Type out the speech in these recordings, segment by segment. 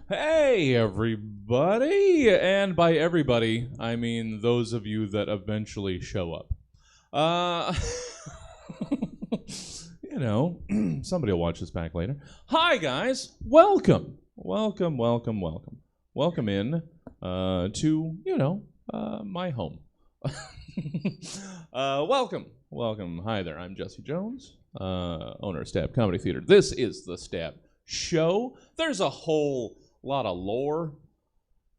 Hey, everybody! And by everybody, I mean those of you that eventually show up. Uh, somebody will watch this back later. Hi, guys! Welcome! Welcome in to, my home. Welcome. Hi there, I'm Jesse Jones, owner of Stab Comedy Theater. This is the Stab Show. There's a whole lot of lore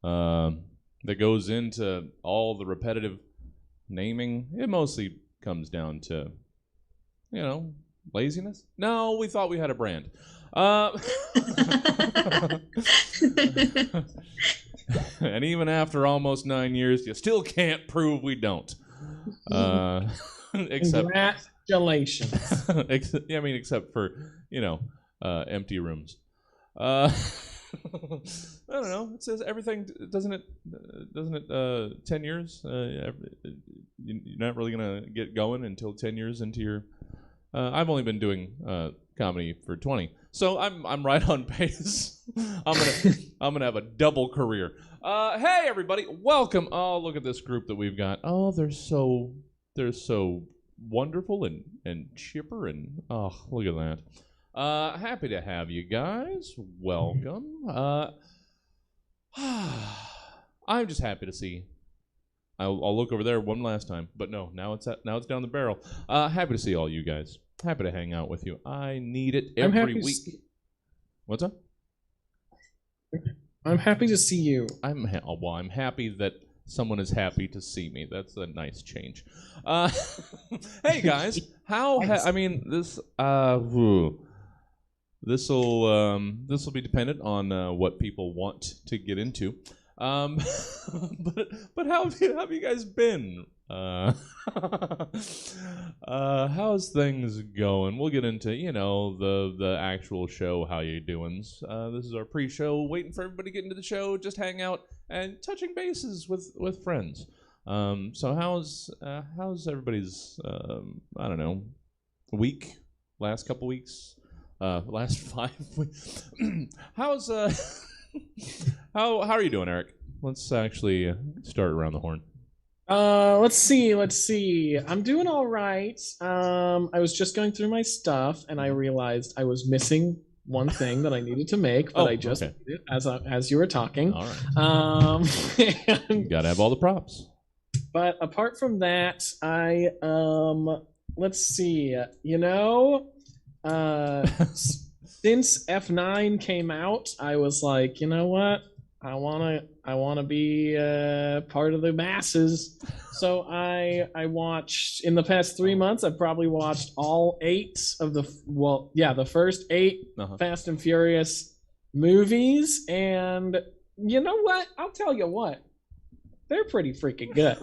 that goes into all the repetitive naming. It mostly comes down to, laziness. No, we thought we had a brand. And even after almost 9 years, you still can't prove we don't. Except, congratulations. except for empty rooms. I don't know. It says everything, doesn't it? 10 years. You're not really gonna get going until 10 years into your. I've only been doing comedy for 20, so I'm right on pace. I'm gonna have a double career. Hey everybody, welcome. Oh, look at this group that we've got. Oh, they're so wonderful and chipper and oh, look at that. Happy to have you guys. Welcome. I'm just happy to see. I'll look over there one last time, but no, now it's down the barrel. Happy to see all you guys. Happy to hang out with you. I need it every week. What's up? I'm happy to see you. I'm happy that someone is happy to see me. That's a nice change. Hey guys, this will be dependent on what people want to get into. But how have you guys been? How's things going? We'll get into the actual show. How you doing? This is our pre-show, waiting for everybody to get into the show, just hang out and touching bases with friends. So how's everybody's week? Last couple weeks? Last 5 weeks? How's how are you doing, Eric? Let's actually start around the horn. Let's see. I'm doing all right. I was just going through my stuff and I realized I was missing one thing that I needed to make, but I just did it as you were talking. All right. You gotta have all the props. But apart from that, I let's see. Since F9 came out, I was like, you know what? I wanna be part of the masses. So I watched in the past 3 months. I've probably watched all 8 of the first 8 Fast and Furious movies, and you know what? I'll tell you what, they're pretty freaking good.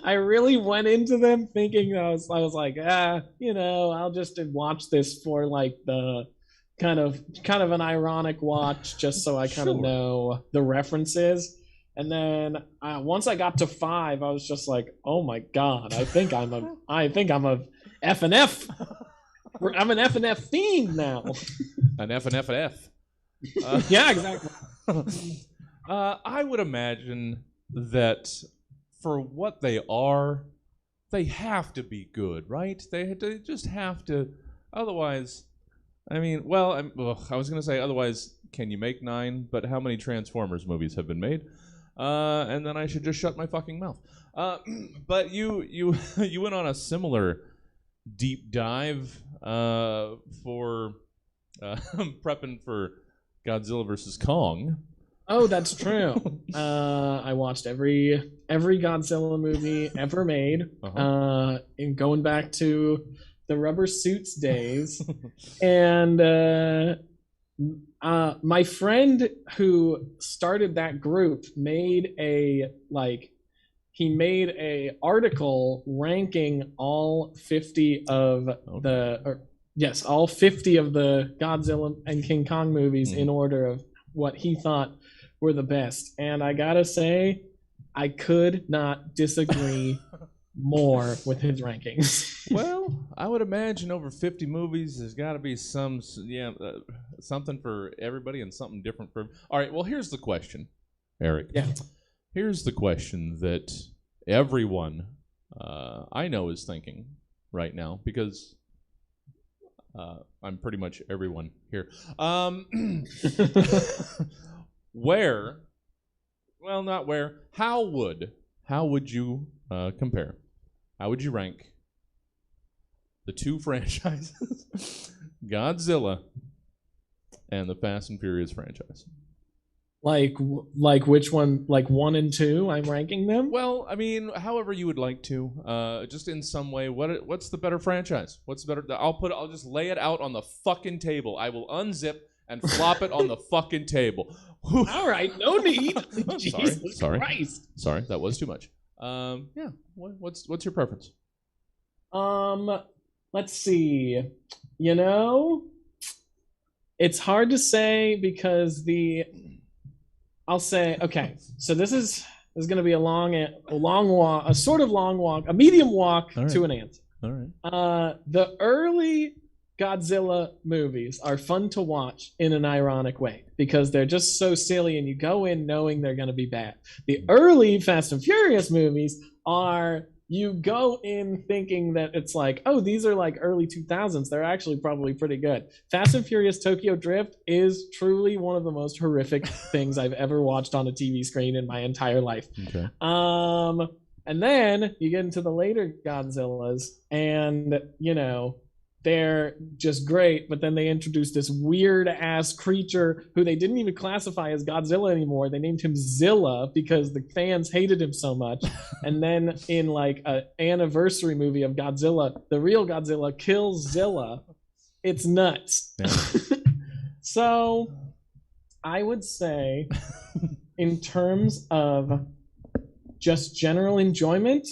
I really went into them thinking I was like, I'll just watch this for like the kind of an ironic watch, just so I kind of know the references. And then once I got to 5, I was just like, oh my god, I think I'm a F&F. I'm an F&F fiend now. An F&F. Yeah, exactly. I would imagine that for what they are, they have to be good, right? They just have to. Otherwise, I was going to say, otherwise, can you make 9? But how many Transformers movies have been made? And then I should just shut my fucking mouth. But you went on a similar deep dive for prepping for Godzilla vs. Kong. Oh, that's true. I watched every Godzilla movie ever made, and going back to the rubber suits days. And my friend who started that group made a article ranking all 50 of all 50 of the Godzilla and King Kong movies in order of what he thought were the best. And I gotta say, I could not disagree more with his rankings. Well, I would imagine over 50 movies, there's got to be something for everybody and something different for. All right. Well, here's the question, Eric. Yeah. Here's the question that everyone I know is thinking right now because I'm pretty much everyone here. Where? Well, not where. How would you compare? How would you rank the two franchises, Godzilla and the Fast and Furious franchise? Like which one? Like 1 and 2? I'm ranking them. Well, I mean, however you would like to, just in some way. What's the better franchise? What's better? I'll just lay it out on the fucking table. I will unzip and flop it on the fucking table. All right, no need. Sorry. Christ. Sorry, that was too much. Yeah. What's your preference? Let's see. You know, it's hard to say because I'll say, okay, so this is going to be a long walk, a sort of long walk, a medium walk to an answer. All right. The early Godzilla movies are fun to watch in an ironic way because they're just so silly and you go in knowing they're going to be bad. The early Fast and Furious movies you go in thinking that it's like, oh, these are like early 2000s. They're actually probably pretty good. Fast and Furious Tokyo Drift is truly one of the most horrific things I've ever watched on a TV screen in my entire life. Okay. And then you get into the later Godzillas and, you know, they're just great, but then they introduced this weird ass creature who they didn't even classify as Godzilla anymore. They named him Zilla because the fans hated him so much. And then in like an anniversary movie of Godzilla, the real Godzilla kills Zilla. It's nuts. Yeah. So I would say in terms of just general enjoyment,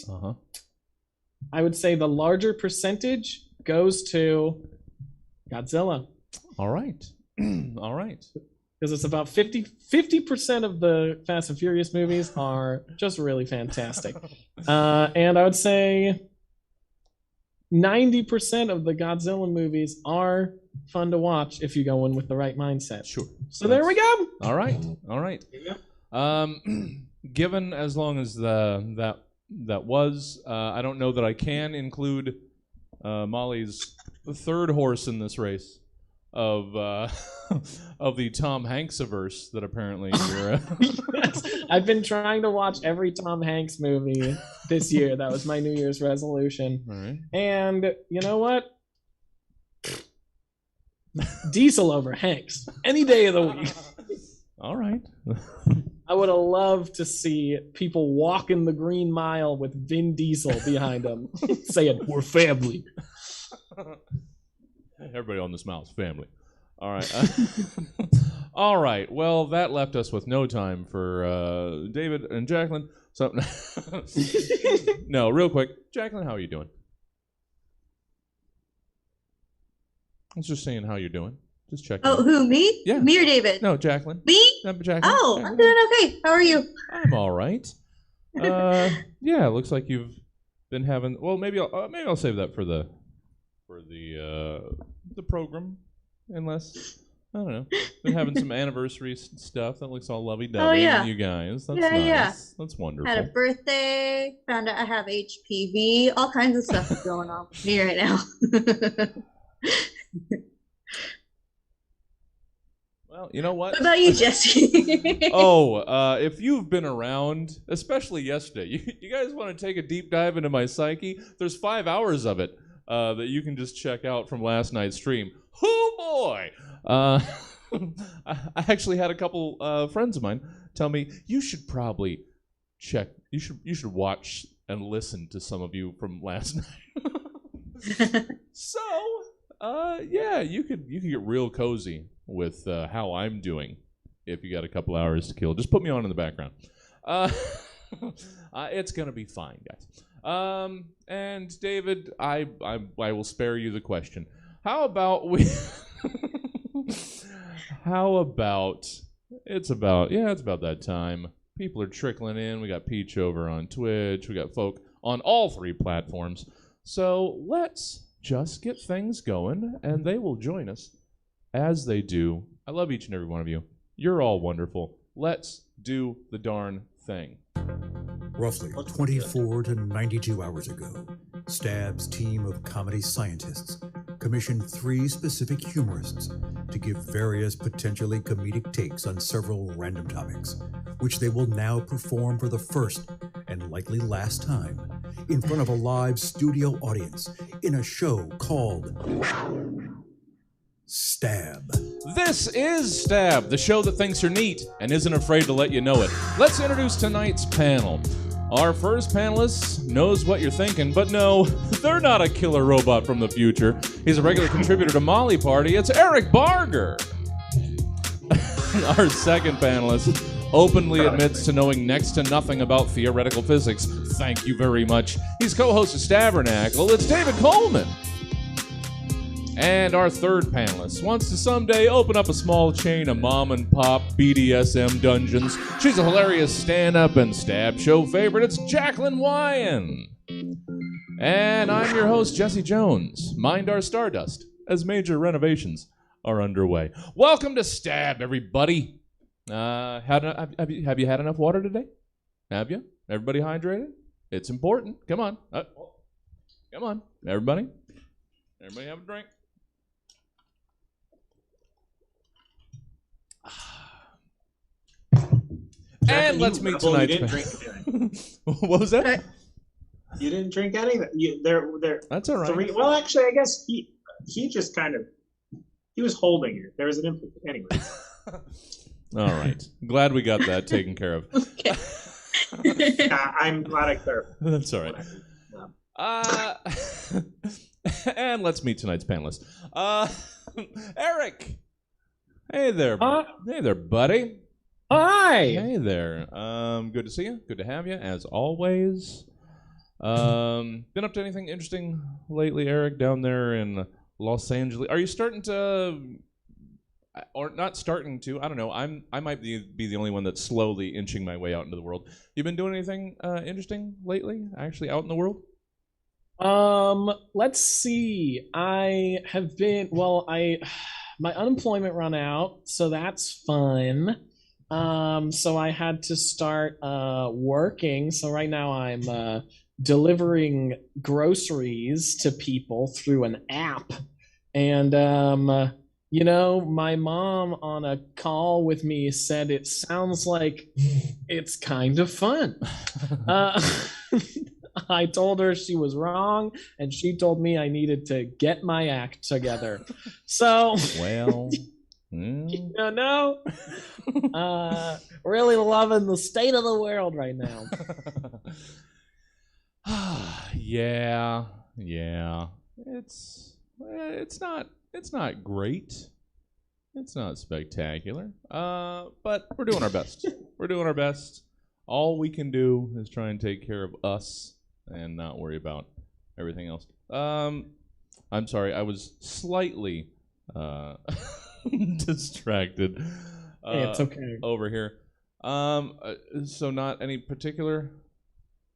I would say the larger percentage goes to Godzilla. All right. All right. Because it's about 50% of the Fast and Furious movies are just really fantastic. And I would say 90% of the Godzilla movies are fun to watch if you go in with the right mindset. Sure. So there we go. All right. All right. Given as long as that was, I don't know that I can include Molly's third horse in this race of the Tom Hanks-averse that apparently you're. I've been trying to watch every Tom Hanks movie this year. That was my New Year's resolution. All right. And you know what? Diesel over Hanks any day of the week. All right. I would have loved to see people walking the Green Mile with Vin Diesel behind them, saying, "We're family." Everybody on this mouse, family. All right. All right. Well, that left us with no time for David and Jacqueline. So, no, real quick, Jacqueline, how are you doing? I was just saying how you're doing. Just checking. Oh, who, me? Yeah. Me or David? No, Jacqueline. Me? Jacqueline. Oh, Jacqueline. I'm doing okay. How are you? I'm all right. Yeah, it looks like you've been having. Well, maybe I'll save that for the program, unless I don't know. Been having some anniversary stuff that looks all lovey-dovey. Oh, yeah. You guys. That's Yeah, nice. yeah. That's wonderful. Had a birthday. Found out I have HPV. All kinds of stuff is going on with me right now. Well, you know what? What about you, Jesse? If you've been around, especially yesterday, you guys want to take a deep dive into my psyche? There's 5 hours of it that you can just check out from last night's stream. Oh boy! I actually had a couple friends of mine tell me you should probably check. You should watch and listen to some of you from last night. So, yeah, you could get real cozy with how I'm doing if you got a couple hours to kill. Just put me on in the background. It's gonna be fine, guys. And David, I will spare you the question. How about we? How about it's about that time. People are trickling in. We got Peach over on Twitch. We got folk on all 3 platforms. So let's just get things going, and they will join us as they do. I love each and every one of you. You're all wonderful. Let's do the darn thing. Roughly 24 to 92 hours ago, Stab's team of comedy scientists commissioned 3 specific humorists to give various potentially comedic takes on several random topics, which they will now perform for the first and likely last time in front of a live studio audience in a show called Stab. This is Stab, the show that thinks you're neat and isn't afraid to let you know it. Let's introduce tonight's panel. Our first panelist knows what you're thinking, but no, they're not a killer robot from the future. He's a regular contributor to Molly Party. It's Eric Barger. Our second panelist openly admits to knowing next to nothing about theoretical physics. Thank you very much. He's co-host of Stabernacle. It's David Coleman. And our third panelist wants to someday open up a small chain of mom-and-pop BDSM dungeons. She's a hilarious stand-up and stab show favorite. It's Jacqueline Wyan. And I'm your host, Jesse Jones. Mind our stardust, as major renovations are underway. Welcome to Stab, everybody. Have you had enough water today? Have you? Everybody hydrated? It's important. Come on. Come on, everybody. Everybody have a drink. And let's meet tonight's What was that? You didn't drink anything. That's all right. Well, actually, I guess he just kind of he was holding it. There was an implication. Anyway. All right. Glad we got that taken care of. Okay. I'm glad I clarified. That's all right. And let's meet tonight's panelist. Eric. Hey there. Hey there, buddy. Hi. Hey there. Good to see you. Good to have you, as always. Been up to anything interesting lately, Eric, down there in Los Angeles? Are you starting to, or not starting to? I don't know. I might be the only one that's slowly inching my way out into the world. You been doing anything interesting lately? Actually, out in the world? Let's see. I have been. Well, my unemployment run out, so that's fun. So I had to start working. So right now I'm delivering groceries to people through an app. And my mom on a call with me said it sounds like it's kind of fun. I told her she was wrong, and she told me I needed to get my act together. So well. No. Really loving the state of the world right now. Yeah. It's not great. It's not spectacular. But we're doing our best. We're doing our best. All we can do is try and take care of us and not worry about everything else. I'm sorry, I was slightly distracted. Hey, it's okay. Over here. So not any particular.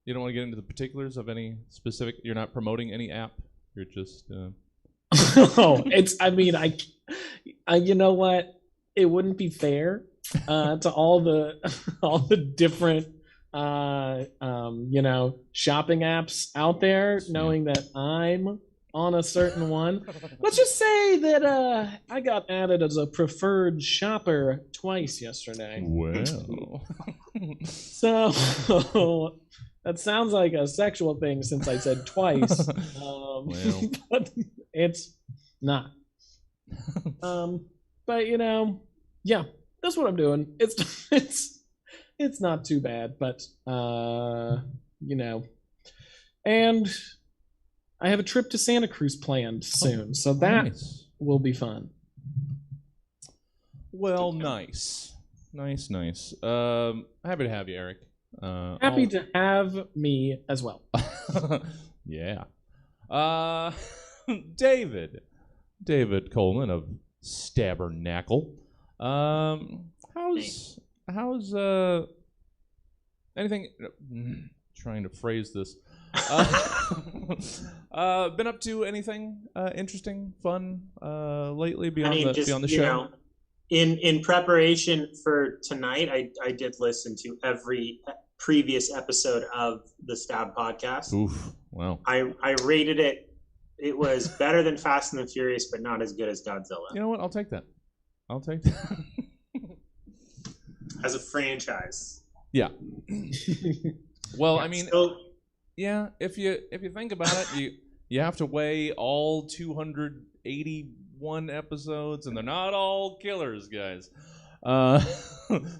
You don't want to get into the particulars of any specific. You're not promoting any app. You're just. Oh, it's. I mean, I. You know what? It wouldn't be fair to all the different shopping apps out there, knowing that I'm on a certain one. Let's just say that I got added as a preferred shopper twice yesterday. Well. So that sounds like a sexual thing since I said twice. But it's not. But yeah, that's what I'm doing. It's not too bad, but and I have a trip to Santa Cruz planned soon, so that nice. Will be fun. Well, nice. Happy to have you, Eric. Happy to have me as well. Yeah. David Coleman of Stabernacle. How's anything? Trying to phrase this. Been up to anything interesting, fun lately beyond the you show? know, in preparation for tonight, I did listen to every previous episode of the Stab podcast. Oof! Wow. I rated it. It was better than Fast and the Furious, but not as good as Godzilla You know what? I'll take that. I'll take that. as a franchise. Yeah. Well, Yeah, I mean, still, yeah. If you think about it, you have to weigh all 281 episodes, and they're not all killers, guys.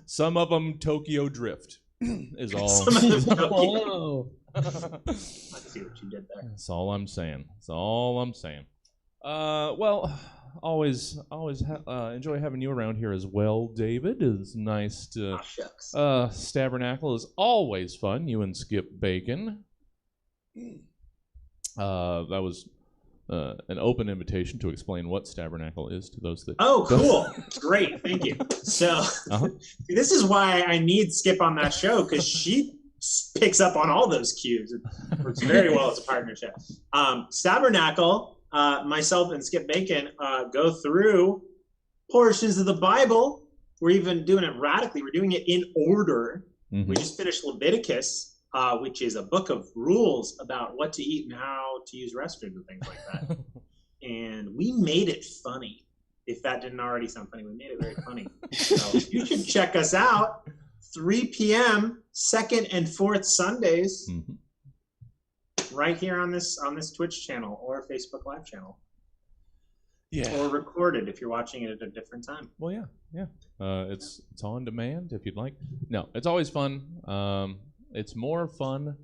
Some of them Tokyo Drift is all. Some of them Tokyo- Whoa. I see what you did there. That's all I'm saying. That's all I'm saying. Well, always enjoy having you around here as well, David. It's nice to. Ah, shucks. Stabernacle is always fun. You and Skip Bacon. That was an open invitation to explain what Stabernacle is to those that. Oh, cool. Great. Thank you. So, this is why I need Skip on that show, because she picks up on all those cues. It works very well as a partnership. Stabernacle, myself and Skip Bacon go through portions of the Bible. We're even doing it radically. We're doing it in order. Mhm. We just finished Leviticus, which is a book of rules about what to eat and how to use restrooms and things like that. And we made it funny. If that didn't already sound funny, we made it very funny. So you should check us out. 3 p.m. second and fourth Sundays, Mhm. right here on this Twitch channel or Facebook Live channel, Yeah. or recorded if you're watching it at a different time. Well, yeah. It's on demand if you'd like. No, it's always fun. It's more fun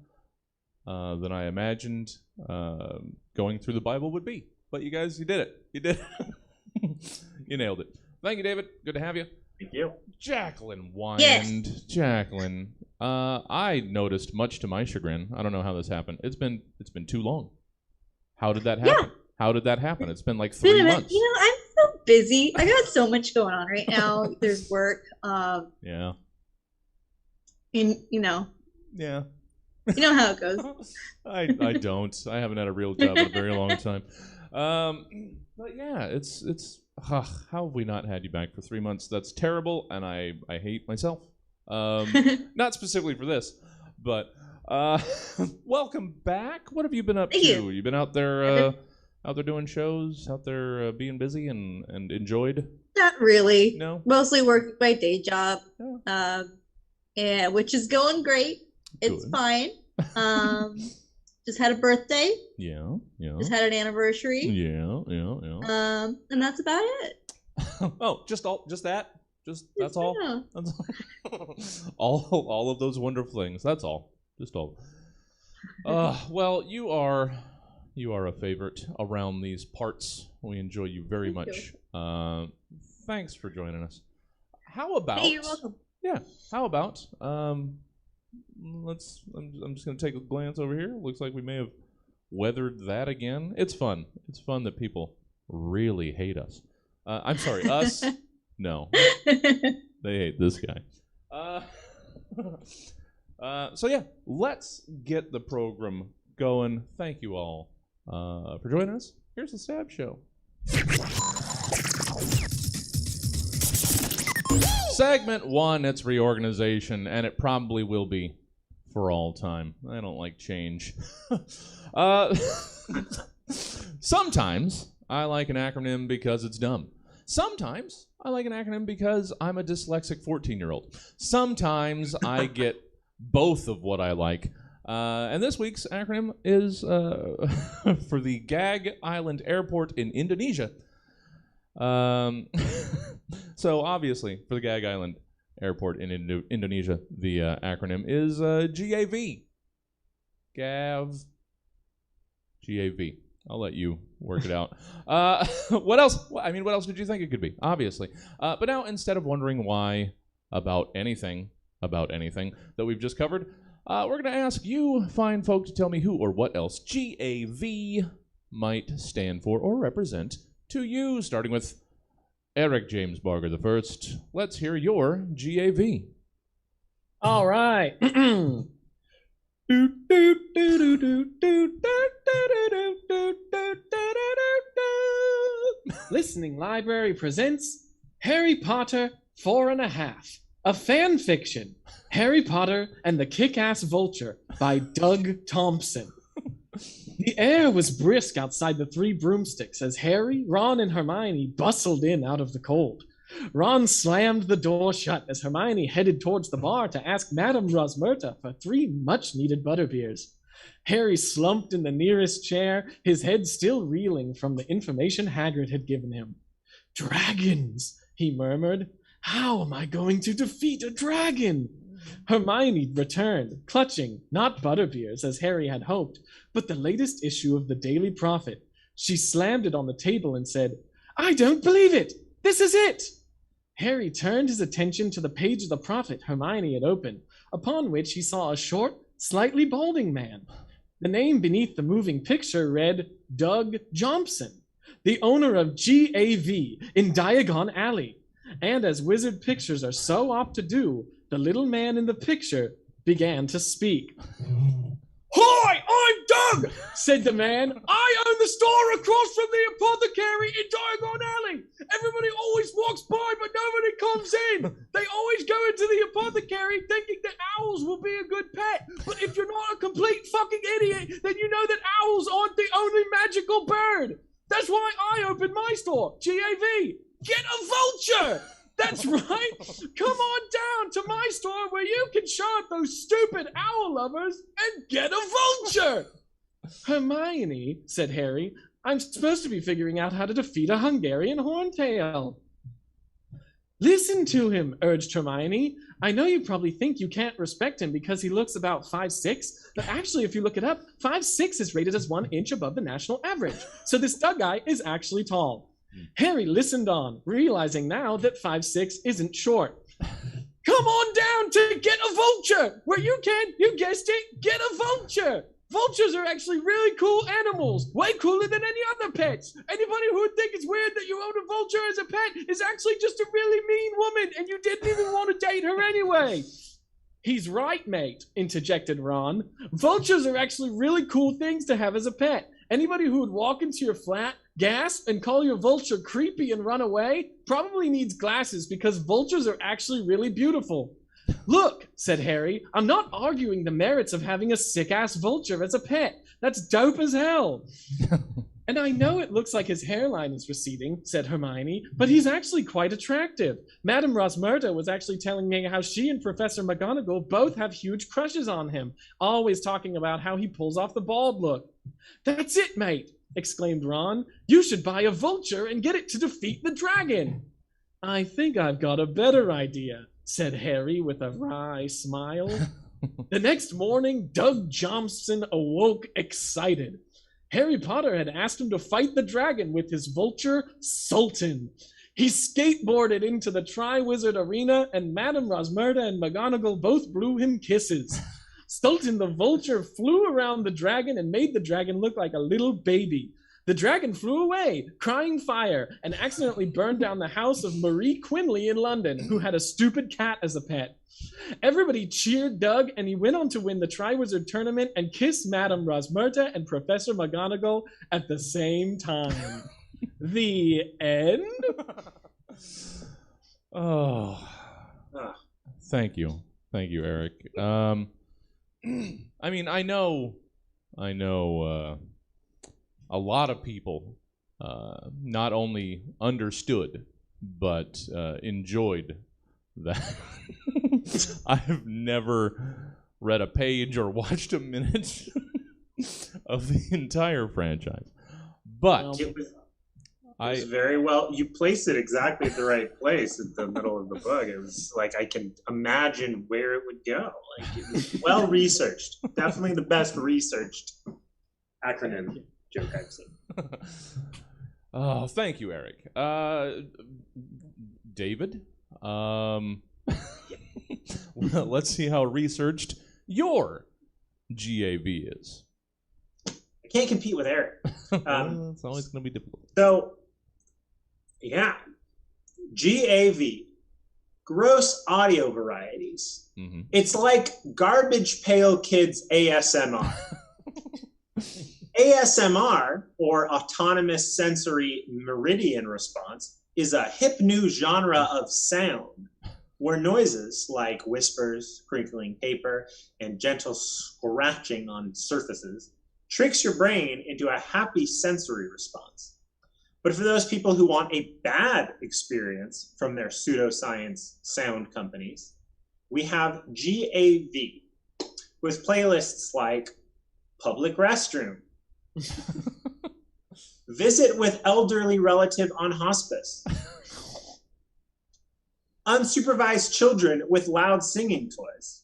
than I imagined going through the Bible would be. But you guys, you did it. You did it. You nailed it. Thank you, David. Good to have you. Thank you. Jacqueline Wyand. Yes. Jacqueline. I noticed, much to my chagrin. I don't know how this happened. It's been too long. How did that happen? How did that happen? It's been like 3 Wait a minute, months. you know, I'm so busy. I got so much going on right now. There's work. Yeah. And you know Yeah. how it goes. I don't. I haven't had a real job in a very long time. But yeah, it's how have we not had you back for 3 months? That's terrible, and I hate myself. Not specifically for this, but welcome back. What have you been up Thank to? you. You've been out there doing shows, out there being busy and enjoyed? Not really. No. Mostly working my day job. Yeah. Yeah, which is going great. It's Good. fine. Just had a birthday. Yeah. Just had an anniversary. Yeah. And that's about it. Oh, just that? That's all? Yeah. That's all of those wonderful things. That's all. Just all. Well, you are a favorite around these parts. We enjoy you very Thank much. Thanks for joining us. How about? Hey, you're welcome. Yeah. How about? I'm just gonna take a glance over here. Looks like we may have weathered that again. It's fun. It's fun that people really hate us. I'm sorry, us. No, they hate this guy. So yeah, let's get the program going. Thank you all for joining us. Here's the Stab Show. Segment 1, it's reorganization, and it probably will be for all time. I don't like change. Sometimes I like an acronym because it's dumb. Sometimes I like an acronym because I'm a dyslexic 14-year-old. Sometimes I get both of what I like. And this week's acronym is for the Gag Island Airport in Indonesia. So obviously, for the Gag Island Airport in Indonesia, the acronym is GAV. GAV. I'll let you work it out. What else? I mean, what else did you think it could be? Obviously. But now, instead of wondering why about anything that we've just covered, we're going to ask you, fine folk, to tell me who or what else GAV might stand for or represent to you, starting with Eric James Barger the First. Let's hear your GAV. All right. Listening Library presents Harry Potter 4.5, a fan fiction. Harry Potter and the Kick-Ass Vulture by Doug Thompson. The air was brisk outside the Three Broomsticks as Harry, Ron, and Hermione bustled in out of the cold. Ron slammed the door shut as Hermione headed towards the bar to ask Madame Rosmerta for 3 much-needed butterbeers. Harry slumped in the nearest chair, his head still reeling from the information Hagrid had given him. "Dragons," he murmured. "How am I going to defeat a dragon?" Hermione returned, clutching, not butterbeers as Harry had hoped, but the latest issue of the Daily Prophet. She slammed it on the table and said, "I don't believe it! This is it!" Harry turned his attention to the page of the Prophet Hermione had opened, upon which he saw a short, slightly balding man. The name beneath the moving picture read Doug Jompson, the owner of GAV in Diagon Alley. And as Wizard Pictures are so apt to do, the little man in the picture began to speak. "Hi, I'm Doug," said the man. "I own the store across from the apothecary in Diagon Alley. Everybody always walks by, but nobody comes in. They always go into the apothecary thinking that owls will be a good pet. But if you're not a complete fucking idiot, then you know that owls aren't the only magical bird. That's why I opened my store, GAV. Get a vulture! That's right. Come on down to my store where you can show up those stupid owl lovers and get a vulture." "Hermione," said Harry, "I'm supposed to be figuring out how to defeat a Hungarian horntail." "Listen to him," urged Hermione. "I know you probably think you can't respect him because he looks about 5'6", but actually if you look it up, 5'6" is rated as 1 inch above the national average. So this Doug guy is actually tall." Harry listened on, realizing now that 5'6" isn't short. "Come on down to Get a Vulture, where you can, you guessed it, get a vulture. Vultures are actually really cool animals, way cooler than any other pets. Anybody who would think it's weird that you own a vulture as a pet is actually just a really mean woman, and you didn't even want to date her anyway." "He's right, mate," interjected Ron. "Vultures are actually really cool things to have as a pet. Anybody who would walk into your flat, gasp, and call your vulture creepy and run away probably needs glasses because vultures are actually really beautiful." "Look," said Harry, "I'm not arguing the merits of having a sick-ass vulture as a pet. That's dope as hell." "And I know it looks like his hairline is receding," said Hermione, "but he's actually quite attractive. Madame Rosmerta was actually telling me how she and Professor McGonagall both have huge crushes on him, always talking about how he pulls off the bald look." "That's it, mate," exclaimed Ron. "You should buy a vulture and get it to defeat the dragon." "I think I've got a better idea," said Harry with a wry smile. The next morning, Doug Jompson awoke excited. Harry Potter had asked him to fight the dragon with his vulture, Sultan. He skateboarded into the Triwizard Arena, and Madame Rosmerta and McGonagall both blew him kisses. Sultan the vulture flew around the dragon and made the dragon look like a little baby. The dragon flew away, crying fire, and accidentally burned down the house of Marie Quinley in London, who had a stupid cat as a pet. Everybody cheered Doug, and he went on to win the Triwizard Tournament and kiss Madame Rosmerta and Professor McGonagall at the same time. The end? Oh, thank you, Eric. I mean, I know, a lot of people not only understood but enjoyed that. I've never read a page or watched a minute of the entire franchise, but it was very well. You placed it exactly at the right place in the middle of the book. It was like I can imagine where it would go. Like it was well researched. Definitely the best researched acronym joke I've seen. Oh, thank you, Eric. David, well, let's see how researched your GAV is. I can't compete with Eric. It's always going to be difficult. So, yeah, GAV, gross audio varieties. Mm-hmm. It's like Garbage Pail Kids ASMR. ASMR, or Autonomous Sensory Meridian Response, is a hip new genre of sound where noises like whispers, crinkling paper, and gentle scratching on surfaces tricks your brain into a happy sensory response. But for those people who want a bad experience from their pseudoscience sound companies, we have GAV with playlists like Public Restroom, Visit with Elderly Relative on Hospice, Unsupervised Children with Loud Singing Toys.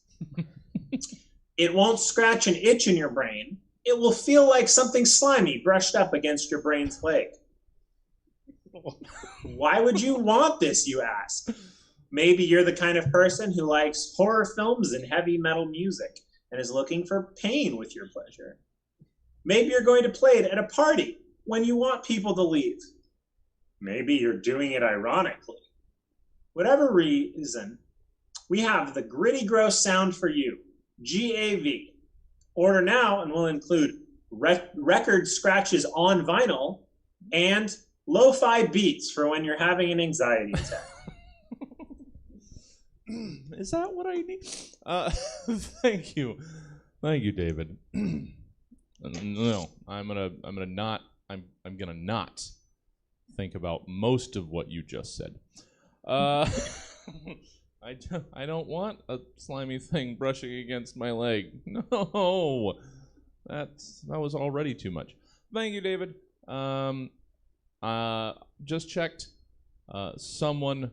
It won't scratch an itch in your brain. It will feel like something slimy brushed up against your brain's leg. Why would you want this, you ask? Maybe you're the kind of person who likes horror films and heavy metal music and is looking for pain with your pleasure. Maybe you're going to play it at a party when you want people to leave. Maybe you're doing it ironically. Whatever reason, we have the gritty gross sound for you, GAV. Order now and we'll include record scratches on vinyl and lo-fi beats for when you're having an anxiety attack. Is that what I need? Thank you, David. No, I'm gonna not think about most of what you just said. I don't want a slimy thing brushing against my leg. No, that was already too much. Thank you, David. Just checked. Someone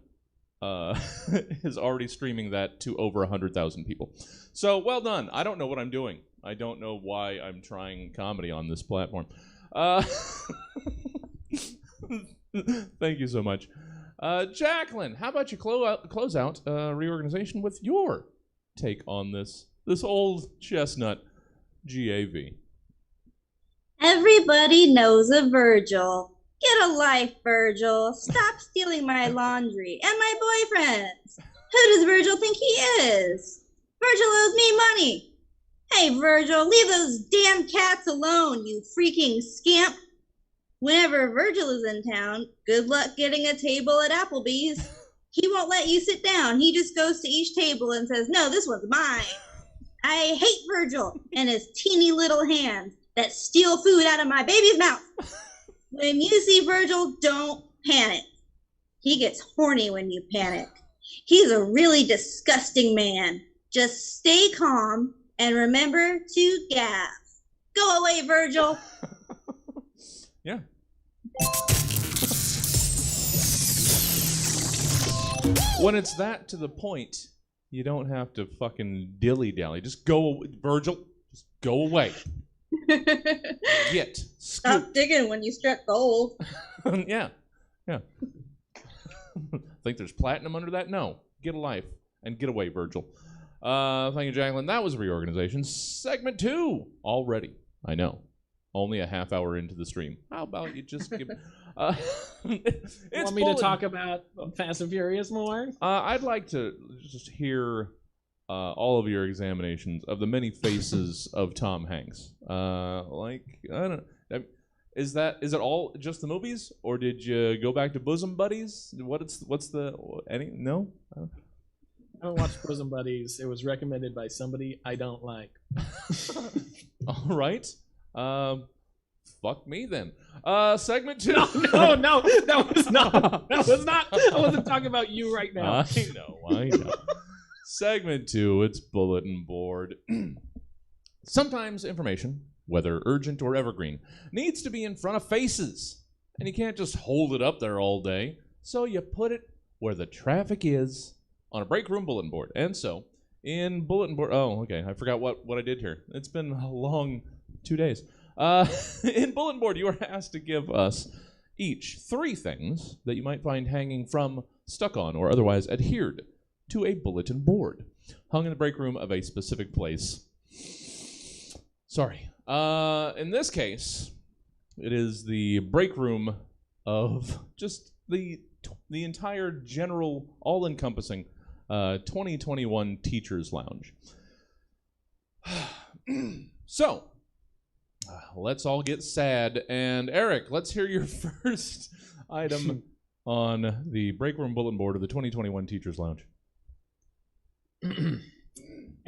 is already streaming that to over 100,000 people. So well done. I don't know what I'm doing. I don't know why I'm trying comedy on this platform. Thank you so much. Jacqueline, how about you close out reorganization with your take on this old chestnut GAV? Everybody knows a Virgil. Get a life, Virgil. Stop stealing my laundry and my boyfriends. Who does Virgil think he is? Virgil owes me money. Hey, Virgil, leave those damn cats alone, you freaking scamp. Whenever Virgil is in town, good luck getting a table at Applebee's. He won't let you sit down. He just goes to each table and says, no, this one's mine. I hate Virgil and his teeny little hands that steal food out of my baby's mouth. When you see Virgil, don't panic. He gets horny when you panic. He's a really disgusting man. Just stay calm and remember to gab. Go away, Virgil. Yeah. When it's that to the point, you don't have to fucking dilly-dally. Just go, Virgil. Just go away. Stop digging when you struck gold. Yeah. Think there's platinum under that? No. Get a life and get away, Virgil. Thank you, Jacqueline. That was reorganization. Segment 2 already. I know. Only a half hour into the stream. How about you just give... Want me to talk about Fast and Furious more? I'd like to just hear all of your examinations of the many faces of Tom Hanks. I don't know. Is it all just the movies, or did you go back to Bosom Buddies? No? I don't watch Bosom Buddies. It was recommended by somebody I don't like. All right. Fuck me then. Segment 2. No, that was not. I wasn't talking about you right now. I know. Segment 2, it's bulletin board. Sometimes information, whether urgent or evergreen, needs to be in front of faces. And you can't just hold it up there all day. So you put it where the traffic is on a break room bulletin board. And so, in bulletin board... Oh, okay. I forgot what I did here. It's been a long 2 days. In bulletin board, you are asked to give us each 3 things that you might find hanging from, stuck on, or otherwise adhered to a bulletin board, hung in the break room of a specific place. Sorry. In this case, it is the break room of just the entire general, all-encompassing 2021 Teachers Lounge. So, let's all get sad. And Eric, let's hear your first item on the Break Room Bulletin Board of the 2021 Teachers Lounge. An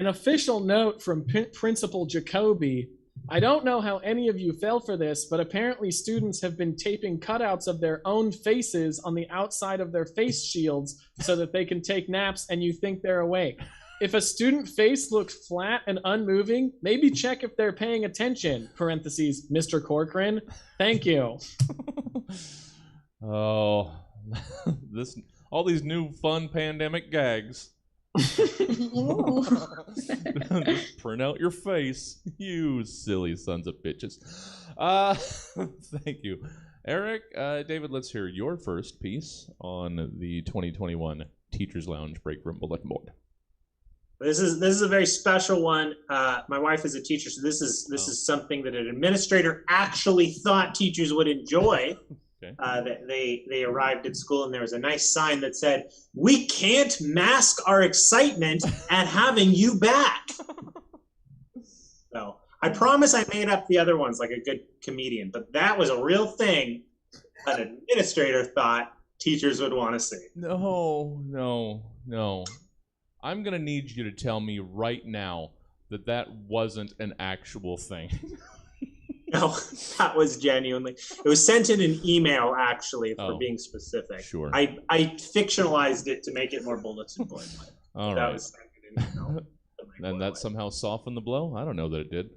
official note from Principal Jacoby. I don't know how any of you fell for this, but apparently students have been taping cutouts of their own faces on the outside of their face shields so that they can take naps and you think they're awake. If a student face looks flat and unmoving, maybe check if they're paying attention, parentheses, Mr. Corcoran. Thank you. Oh, all these new fun pandemic gags. Just print out your face, you silly sons of bitches. Thank you, Eric. David, let's hear your first piece on the 2021 Teachers Lounge Break Room Bulletin Board. This is a very special one. My wife is a teacher, so this is something that an administrator actually thought teachers would enjoy. Okay. That they arrived at school and there was a nice sign that said, "We can't mask our excitement at having you back." So I promise I made up the other ones like a good comedian, but that was a real thing an administrator thought teachers would want to see. No. I'm going to need you to tell me right now that wasn't an actual thing. No, that was genuinely. It was sent in an email, actually, for being specific. Sure. I fictionalized it to make it more bulletin board. All that right. was sent in an email. And that somehow softened the blow? I don't know that it did.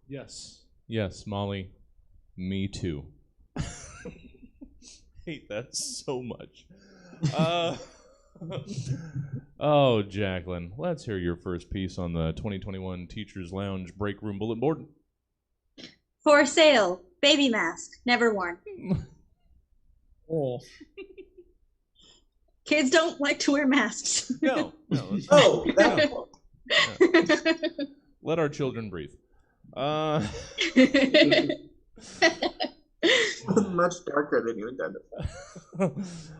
Yes, Molly. Me too. Hate that so much. Oh, Jacqueline, let's hear your first piece on the 2021 Teachers Lounge Break Room Bulletin Board. For sale, baby mask, never worn. Oh. Kids don't like to wear masks. No. Oh, Let our children breathe. much darker than you intended.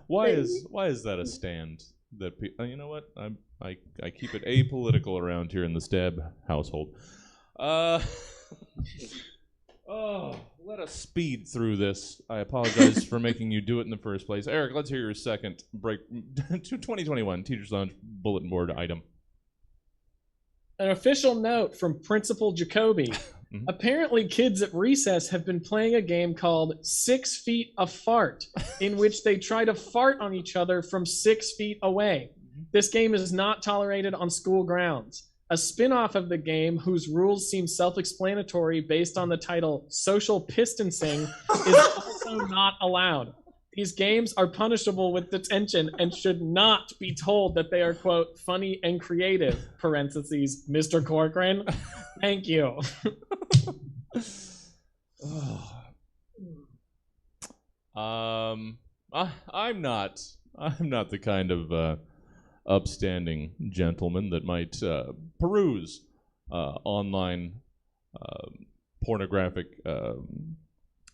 Why is that a stand? That you know what? I keep it apolitical around here in the Stab household. Let us speed through this. I apologize for making you do it in the first place. Eric, let's hear your second break 2021 Teachers Lounge Bulletin Board item. An official note from Principal Jacoby. Mm-hmm. Apparently, kids at recess have been playing a game called 6 Feet a Fart, in which they try to fart on each other from 6 feet away. This game is not tolerated on school grounds. A spin-off of the game, whose rules seem self-explanatory based on the title Social Pistancing, is also not allowed. These games are punishable with detention and should not be told that they are, quote, funny and creative, parentheses, Mr. Corcoran. Thank you. I'm not the kind of upstanding gentleman that might peruse online pornographic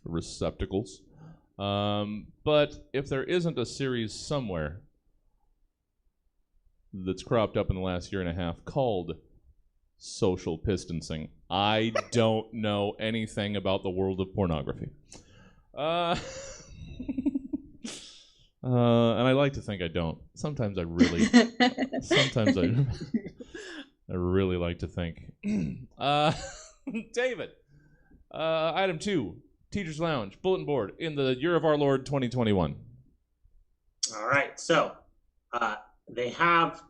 receptacles. But if there isn't a series somewhere that's cropped up in the last year and a half called Social Pistancing, I don't know anything about the world of pornography. And I like to think I don't. Sometimes I really like to think. David, item 2. Teachers Lounge, Bulletin Board, in the year of our Lord 2021. All right, so they have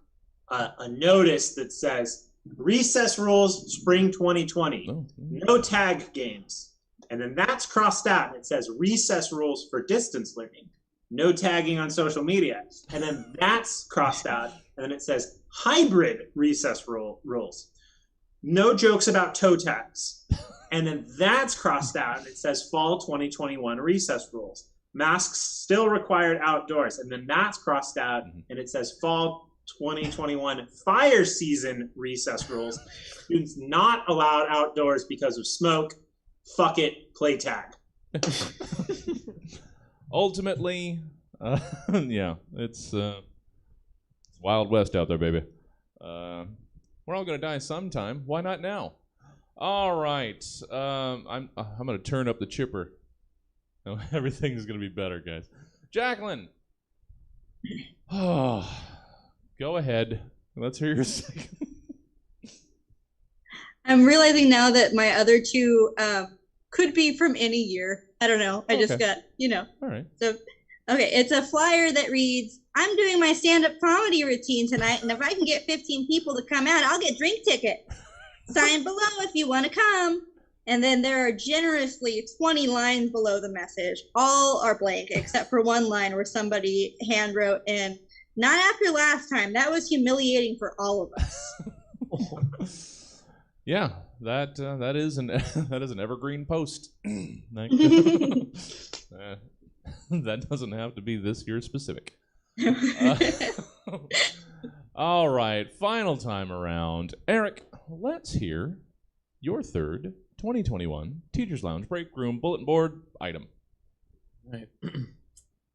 a notice that says recess rules spring 2020, no tag games. And then that's crossed out and it says recess rules for distance learning, no tagging on social media. And then that's crossed out and then it says hybrid recess rules, no jokes about toe tags. And then that's crossed out and it says fall 2021 recess rules. Masks still required outdoors. And then that's crossed out and it says fall 2021 fire season recess rules. Students not allowed outdoors because of smoke. Fuck it, play tag. ultimately, yeah, it's Wild West out there, baby. We're all gonna die sometime. Why not now? All right, I'm gonna turn up the chipper. Everything's gonna be better, guys. Jacqueline, oh, go ahead. Let's hear your second. I'm realizing now that my other two could be from any year. I don't know. I just got, All right. So, okay, it's a flyer that reads, I'm doing my stand-up comedy routine tonight, and if I can get 15 people to come out, I'll get drink ticket. Sign below if you want to come. And then there are generously 20 lines below the message. All are blank, except for one line where somebody hand wrote in, not after last time. That was humiliating for all of us. Yeah, that is an that is an evergreen post. That doesn't have to be this year specific. All right, final time around. Eric, let's hear your third 2021 Teachers Lounge Break Room Bulletin Board item. Right.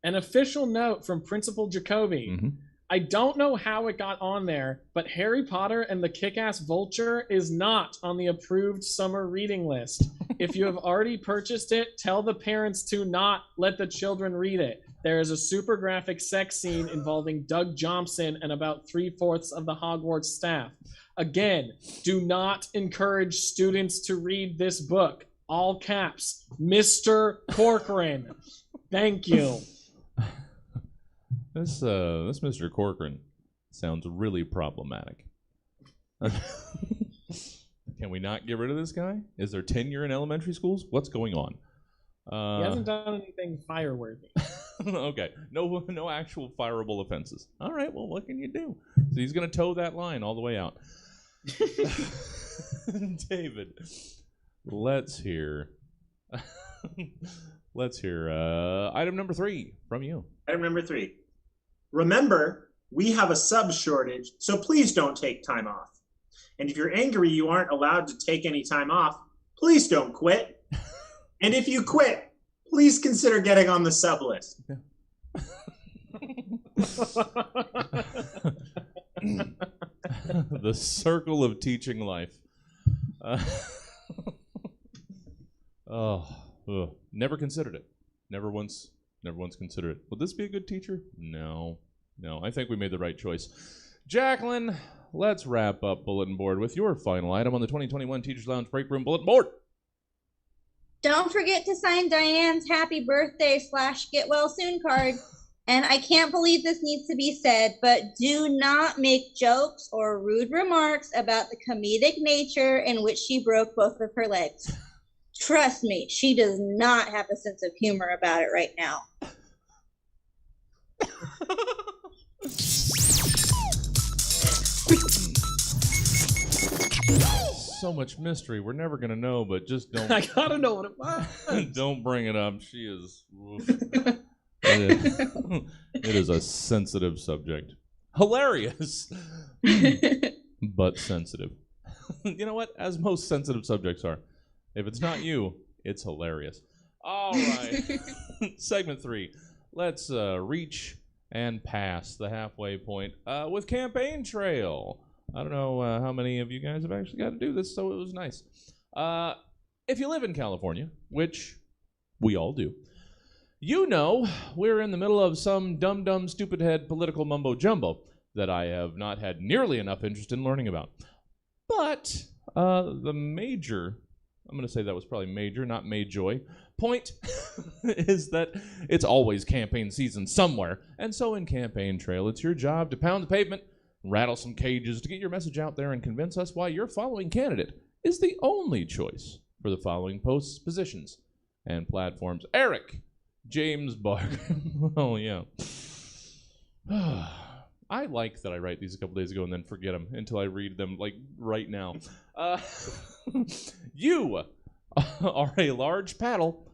An official note from Principal Jacoby. Mm-hmm. I don't know how it got on there, but Harry Potter and the Kick-Ass Vulture is not on the approved summer reading list. If you have already purchased it, tell the parents to not let the children read it. There is a super graphic sex scene involving Doug Johnson and about 3/4 of the Hogwarts staff. Again, do not encourage students to read this book. All caps, Mr. Corcoran. Thank you. This Mr. Corcoran sounds really problematic. Can we not get rid of this guy? Is there tenure in elementary schools? What's going on? He hasn't done anything fire-worthy. Okay, no actual fireable offenses. All right, well, what can you do? So he's going to toe that line all the way out. David, let's hear item number 3 from you. Item number 3. Remember, we have a sub shortage, so please don't take time off. And if you're angry you aren't allowed to take any time off, please don't quit. And if you quit, please consider getting on the sub list. The circle of teaching life. Never considered it. Never once considered it. Would this be a good teacher? No. I think we made the right choice. Jacqueline, let's wrap up Bulletin Board with your final item on the 2021 Teachers Lounge Break Room Bulletin Board. Don't forget to sign Diane's happy birthday / get well soon card. And I can't believe this needs to be said, but do not make jokes or rude remarks about the comedic nature in which she broke both of her legs. Trust me, she does not have a sense of humor about it right now. So much mystery. We're never going to know, but just don't. I gotta know what it was. Don't bring it up. She is. It is a sensitive subject. Hilarious, but sensitive. You know what? As most sensitive subjects are. If it's not you, it's hilarious. All right. Segment 3. Let's reach and pass the halfway point with Campaign Trail. I don't know how many of you guys have actually got to do this, so it was nice. If you live in California, which we all do, you know we're in the middle of some dumb, stupid head political mumbo-jumbo that I have not had nearly enough interest in learning about. But the major, I'm going to say that was probably major, not Mayjoy, point is that it's always campaign season somewhere. And so in Campaign Trail, it's your job to pound the pavement, rattle some cages to get your message out there and convince us why your following candidate is the only choice for the following posts, positions, and platforms. Eric James Barker. Oh, yeah. I like that I write these a couple days ago and then forget them until I read them, like, right now. You are a large paddle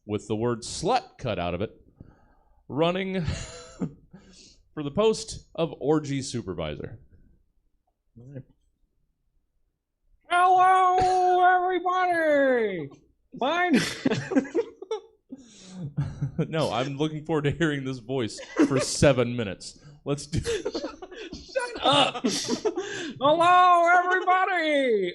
with the word slut cut out of it, running for the post of orgy supervisor. Hello, everybody! Mine. No, I'm looking forward to hearing this voice for 7 minutes. Let's do. Shut up! Hello, everybody.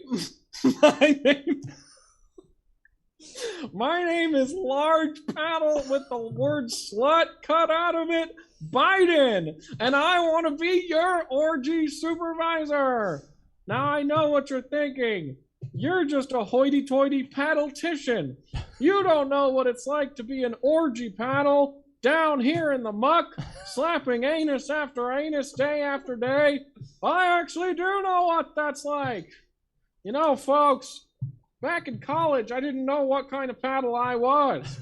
My name is Large Paddle with the word slut cut out of it, Biden, and I want to be your orgy supervisor. Now I know what you're thinking. You're just a hoity-toity paddletician. You don't know what it's like to be an orgy paddle down here in the muck, slapping anus after anus day after day. I actually do know what that's like. You know, folks, back in college, I didn't know what kind of paddle I was.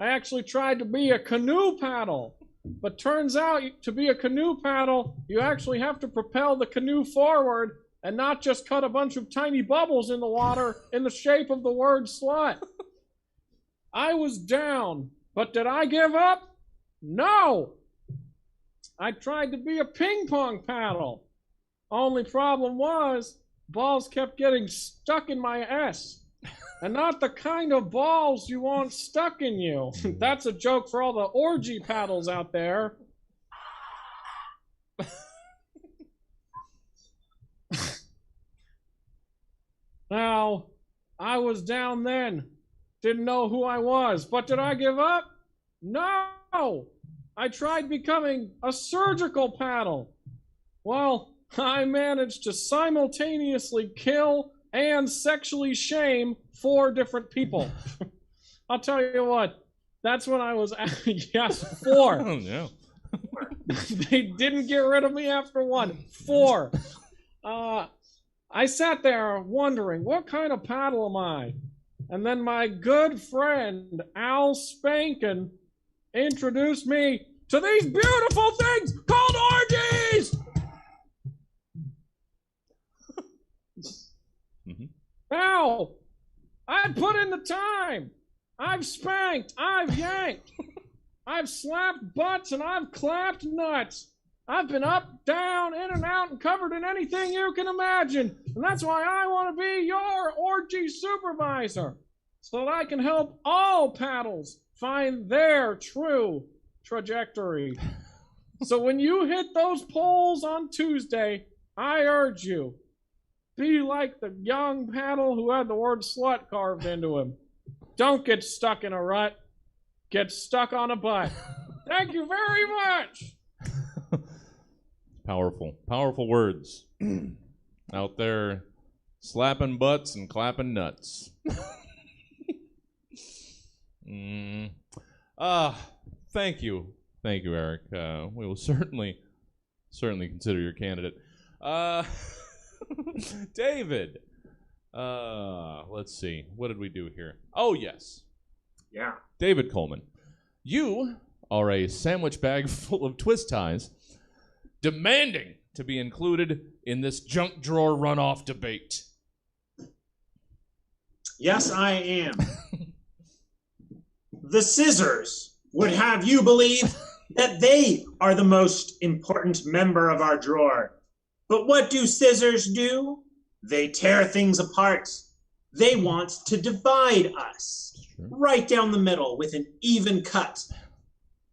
I actually tried to be a canoe paddle. But turns out to be a canoe paddle, you actually have to propel the canoe forward and not just cut a bunch of tiny bubbles in the water in the shape of the word slut. I was down, but did I give up? No! I tried to be a ping pong paddle. Only problem was, balls kept getting stuck in my S. And not the kind of balls you want stuck in you. That's a joke for all the orgy paddles out there. Now, I was down then. Didn't know who I was. But did I give up? No! I tried becoming a surgical paddle. Well, I managed to simultaneously kill and sexually shame 4 different people. I'll tell you what, that's when I was, yes, 4. Oh, no. They didn't get rid of me after 1. 4. I sat there wondering, what kind of paddle am I? And then my good friend, Al Spankin, introduced me to these beautiful things called orgies! Now, I put in the time. I've spanked, I've yanked, I've slapped butts, and I've clapped nuts. I've been up, down, in and out, and covered in anything you can imagine. And that's why I want to be your orgy supervisor, so that I can help all paddles find their true trajectory. So when you hit those poles on Tuesday, I urge you, be like the young paddle who had the word slut carved into him. Don't get stuck in a rut. Get stuck on a butt. Thank you very much. Powerful, powerful words. Out there slapping butts and clapping nuts. Thank you. Thank you, Eric. We will certainly consider your candidate. David. Let's see. What did we do here? Oh, yes. Yeah. David Coleman. You are a sandwich bag full of twist ties demanding to be included in this junk drawer runoff debate. Yes, I am. The scissors would have you believe that they are the most important member of our drawer. But what do scissors do? They tear things apart. They want to divide us right down the middle with an even cut.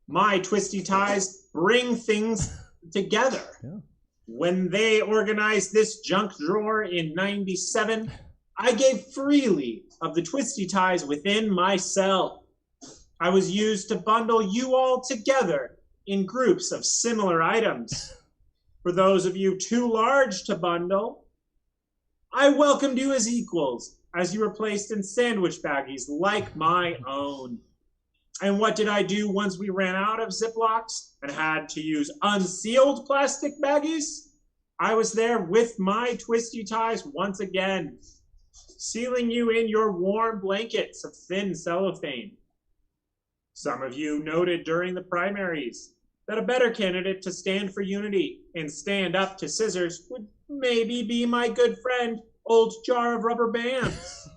My twisty ties bring things together. Yeah. When they organized this junk drawer in '97, I gave freely of the twisty ties within my cell. I was used to bundle you all together in groups of similar items. For those of you too large to bundle, I welcomed you as equals, as you were placed in sandwich baggies like my own. And what did I do once we ran out of Ziplocs and had to use unsealed plastic baggies? I was there with my twisty ties once again, sealing you in your warm blankets of thin cellophane. Some of you noted during the primaries that a better candidate to stand for unity and stand up to scissors would maybe be my good friend, Old Jar of Rubber Bands.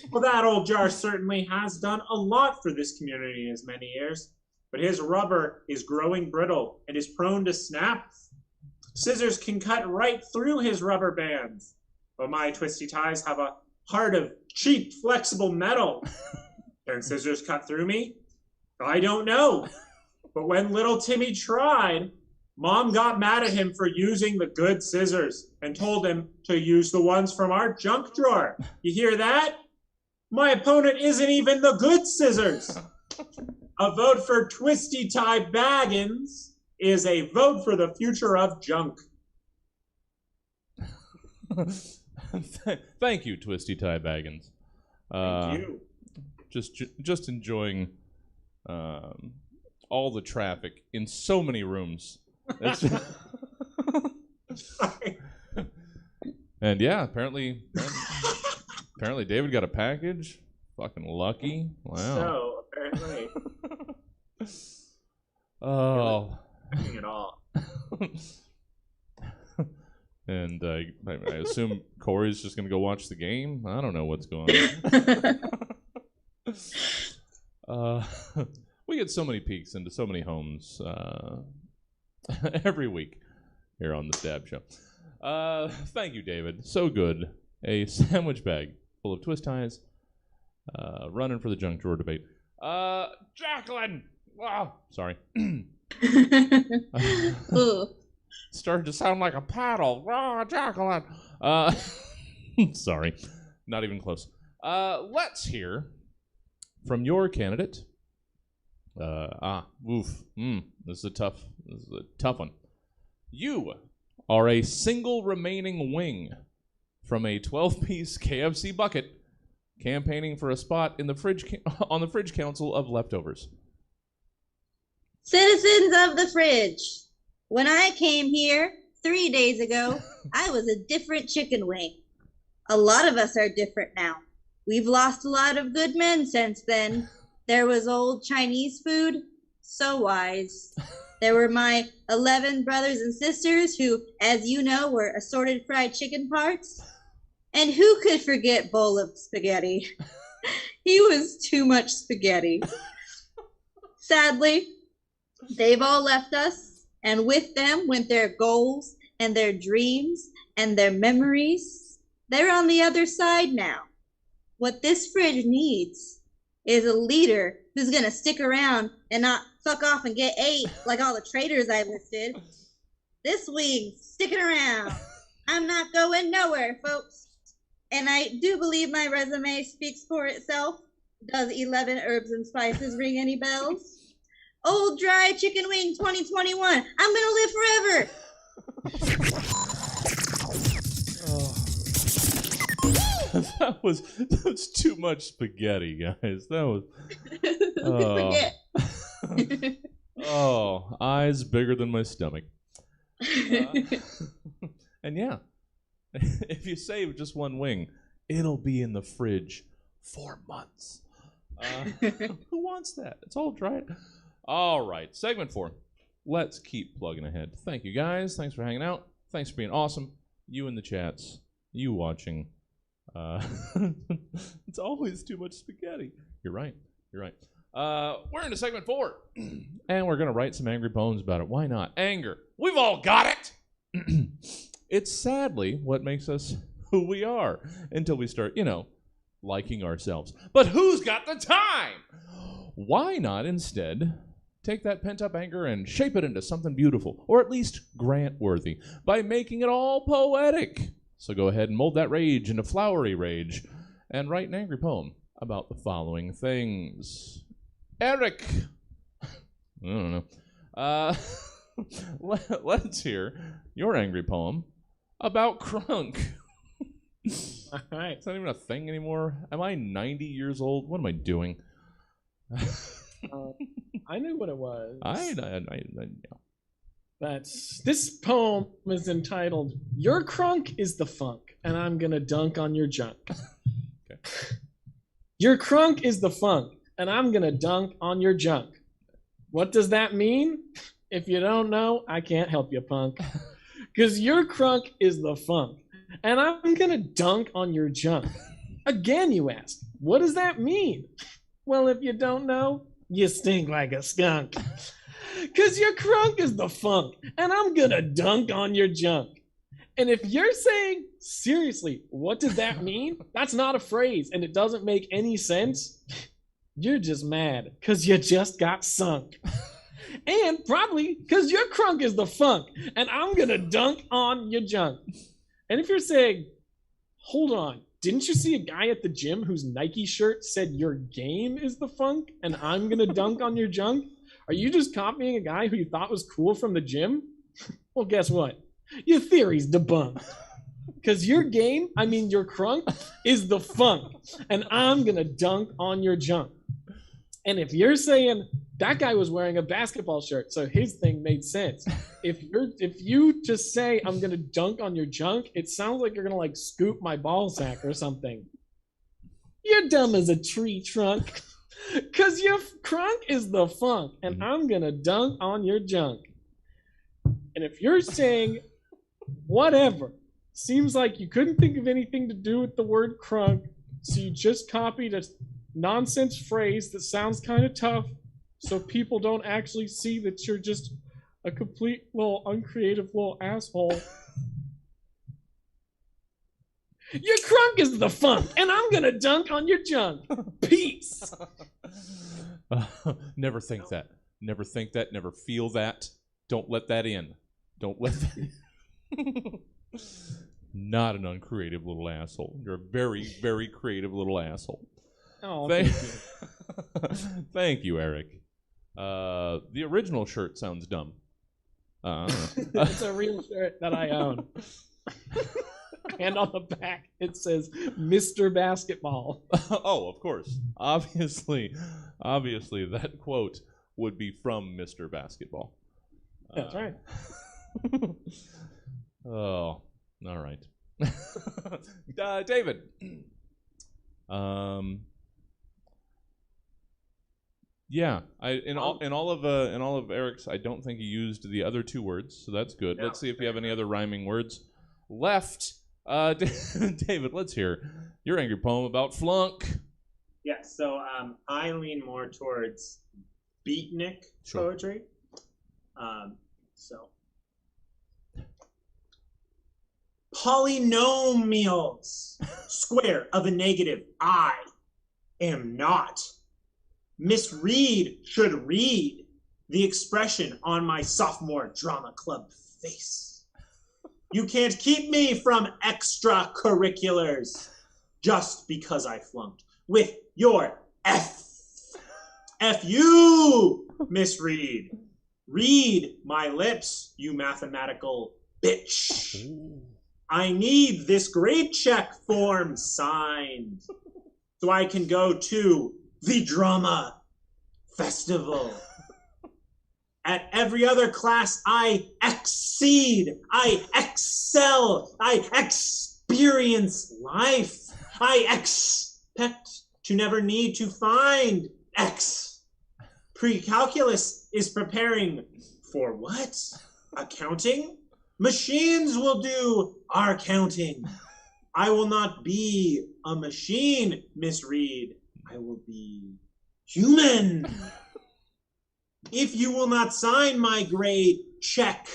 Well, that old jar certainly has done a lot for this community in as many years, but his rubber is growing brittle and is prone to snap. Scissors can cut right through his rubber bands, but my twisty ties have a heart of cheap, flexible metal. Can scissors cut through me? I don't know. But when little Timmy tried, Mom got mad at him for using the good scissors and told him to use the ones from our junk drawer. You hear that? My opponent isn't even the good scissors. A vote for Twisty Tie Baggins is a vote for the future of junk. Thank you, Twisty Tie Baggins. Thank you. Just enjoying all the traffic in so many rooms. And yeah, apparently David got a package. Fucking lucky. Wow. So apparently. Oh. Nothing at all. And I assume Corey's just gonna go watch the game. I don't know what's going on. We get so many peeks into so many homes every week here on the Stab Show. Thank you, David. So good. A sandwich bag full of twist ties. Running for the junk drawer debate. Jacqueline! Wow. Sorry. Ooh. Started to sound like a paddle. Jacqueline! Sorry. Not even close. Let's hear from your candidate. This is a tough one. You are a single remaining wing from a 12-piece KFC bucket campaigning for a spot in the on the fridge council of leftovers. Citizens of the fridge, when I came here 3 days ago, I was a different chicken wing. A lot of us are different now. We've lost a lot of good men since then. There was old Chinese food, so wise. There were my 11 brothers and sisters who, as you know, were assorted fried chicken parts. And who could forget bowl of spaghetti? He was too much spaghetti. Sadly, they've all left us, and with them went their goals and their dreams and their memories. They're on the other side now. What this fridge needs is a leader who's going to stick around and not fuck off and get ate like all the traitors I listed. This wing's sticking around. I'm not going nowhere, folks. And I do believe my resume speaks for itself. Does 11 herbs and spices ring any bells? Old Dry Chicken Wing 2021. I'm going to live forever. That's too much spaghetti, guys. That was eyes bigger than my stomach. And yeah, if you save just one wing, it'll be in the fridge for months. Who wants that? It's all dry. All right, segment 4. Let's keep plugging ahead. Thank you, guys. Thanks for hanging out. Thanks for being awesome. You in the chats. You watching. It's always too much spaghetti. You're right. We're into segment 4. And we're going to write some angry poems about it. Why not? Anger. We've all got it. It's sadly what makes us who we are until we start, liking ourselves. But who's got the time? Why not instead take that pent-up anger and shape it into something beautiful, or at least grant-worthy, by making it all poetic? So go ahead and mold that rage into flowery rage and write an angry poem about the following things. Eric! I don't know. Let's hear your angry poem about crunk. All right. It's not even a thing anymore. Am I 90 years old? What am I doing? I knew what it was. This poem is entitled "Your Crunk is the Funk, and I'm gonna dunk on your junk." Okay. Your crunk is the funk, and I'm gonna dunk on your junk. What does that mean? If you don't know, I can't help you, punk. Because your crunk is the funk, and I'm gonna dunk on your junk. Again, you ask, what does that mean? Well, if you don't know, you stink like a skunk. Because your crunk is the funk, and I'm gonna dunk on your junk. And if you're saying, seriously, what does that mean? That's not a phrase, and it doesn't make any sense. you're just mad because you just got sunk. And probably because your crunk is the funk, and I'm gonna dunk on your junk. And if you're saying, hold on, didn't you see a guy at the gym whose Nike shirt said your game is the funk, and I'm gonna dunk on your junk? Are you just copying a guy who you thought was cool from the gym? Well, guess what? Your theory's debunked. Because your game, your crunk, is the funk, and I'm gonna dunk on your junk. And if you're saying that guy was wearing a basketball shirt, so his thing made sense. If you just say I'm gonna dunk on your junk, it sounds like you're gonna like scoop my ball sack or something. You're dumb as a tree trunk. Cause your crunk is the funk, and I'm gonna dunk on your junk. And if you're saying whatever, seems like you couldn't think of anything to do with the word crunk, so you just copied a nonsense phrase that sounds kind of tough, so people don't actually see that you're just a complete little uncreative little asshole. Your crunk is the funk, and I'm gonna dunk on your junk. Peace. Never think that. Never think that. Never feel that. Don't let that in. Don't let that in. Not an uncreative little asshole. You're a very, very creative little asshole. Oh, thank you. Thank you, Eric. The original shirt sounds dumb. It's a real shirt that I own. And on the back, it says Mr. Basketball. Oh, of course. Obviously, that quote would be from Mr. Basketball. That's right. Oh, all right. David. Yeah, in all of Eric's, I don't think he used the other two words, so that's good. No. Let's see if you have any other rhyming words left. David, let's hear your angry poem about flunk. Yeah, so I lean more towards beatnik Sure. poetry. So polynomials, square of a negative, I am not. Miss Reed should read the expression on my sophomore drama club face. You can't keep me from extracurriculars just because I flunked with your F. F you, Miss Reed. Read my lips, you mathematical bitch. I need this grade check form signed so I can go to the drama festival. At every other class, I exceed, I excel, I experience life. I expect to never need to find X. Pre-calculus is preparing for what? Accounting? Machines will do our counting. I will not be a machine, Miss Reed. I will be human. If you will not sign my grade check,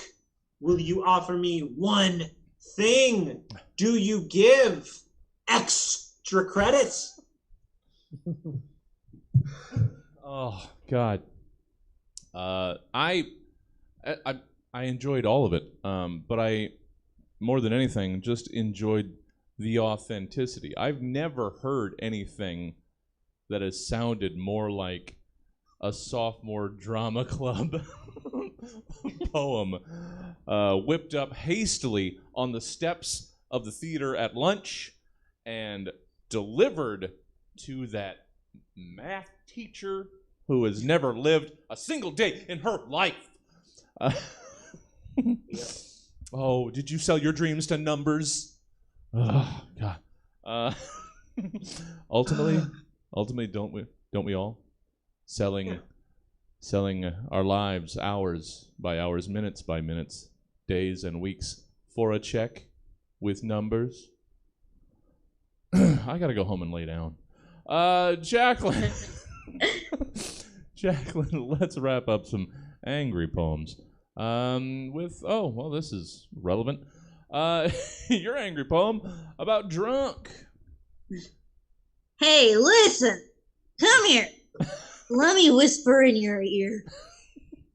will you offer me one thing? Do you give extra credits? Oh God. I enjoyed all of it, but I, more than anything, just enjoyed the authenticity. I've never heard anything that has sounded more like a sophomore drama club poem whipped up hastily on the steps of the theater at lunch and delivered to that math teacher who has never lived a single day in her life. Oh, did you sell your dreams to numbers? Oh, God. Ultimately, don't we all? Selling our lives hours by hours, minutes by minutes, days and weeks for a check with numbers. I gotta go home and lay down. Jacqueline. Jacqueline, let's wrap up some angry poems. This is relevant. Your angry poem about drunk. Hey, listen. Come here. Let me whisper in your ear.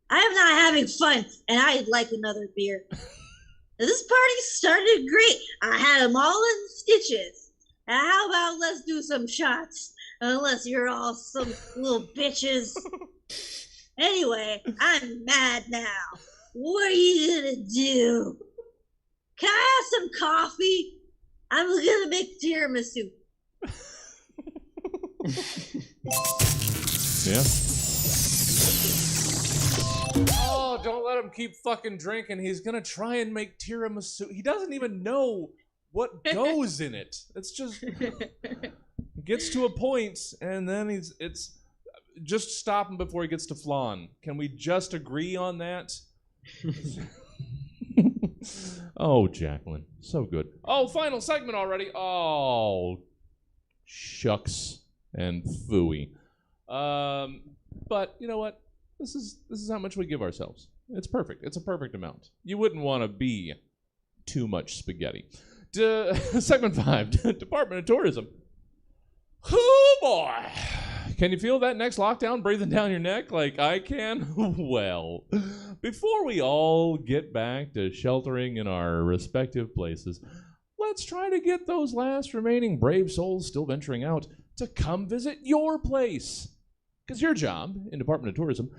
I'm not having fun, and I'd like another beer. This party started great. I had them all in stitches. Now how about let's do some shots? Unless you're all some little bitches. Anyway, I'm mad now. What are you gonna do? Can I have some coffee? I'm gonna make tiramisu. Yeah. Oh, don't let him keep fucking drinking. He's gonna try and make tiramisu. He doesn't even know what goes in it. It's just gets to a point, and then it's just stop him before he gets to flan. Can we just agree on that? Oh, Jacqueline, so good. Oh, final segment already. Oh, shucks and phooey. But you know what? This is how much we give ourselves. It's perfect. It's a perfect amount. You wouldn't want to be too much spaghetti. Segment 5, Department of Tourism. Oh boy. Can you feel that next lockdown breathing down your neck like I can? Well, before we all get back to sheltering in our respective places, let's try to get those last remaining brave souls still venturing out to come visit your place. Because your job in Department of Tourism,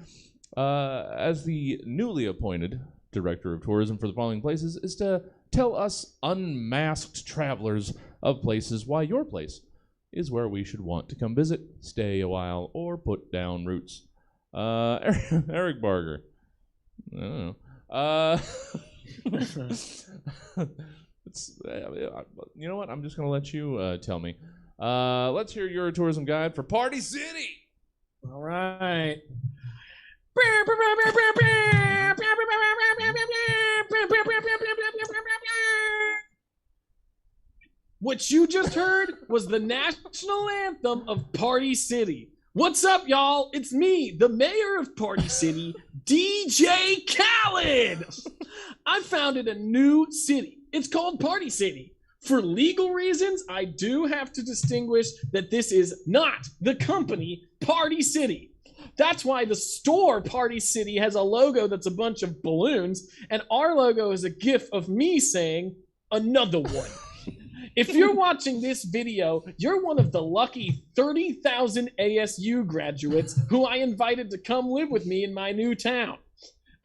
as the newly appointed Director of Tourism for the following places, is to tell us unmasked travelers of places why your place is where we should want to come visit, stay a while, or put down roots. Eric Barger. I don't know. You know what? I'm just going to let you tell me. Let's hear your tourism guide for Party City. All right. What you just heard was the national anthem of Party City. What's up, y'all? It's me, the mayor of Party City, DJ Khaled. I founded a new city. It's called Party City. For legal reasons, I do have to distinguish that this is not the company Party City. That's why the store Party City has a logo that's a bunch of balloons, and our logo is a gif of me saying, another one. If you're watching this video, you're one of the lucky 30,000 ASU graduates who I invited to come live with me in my new town.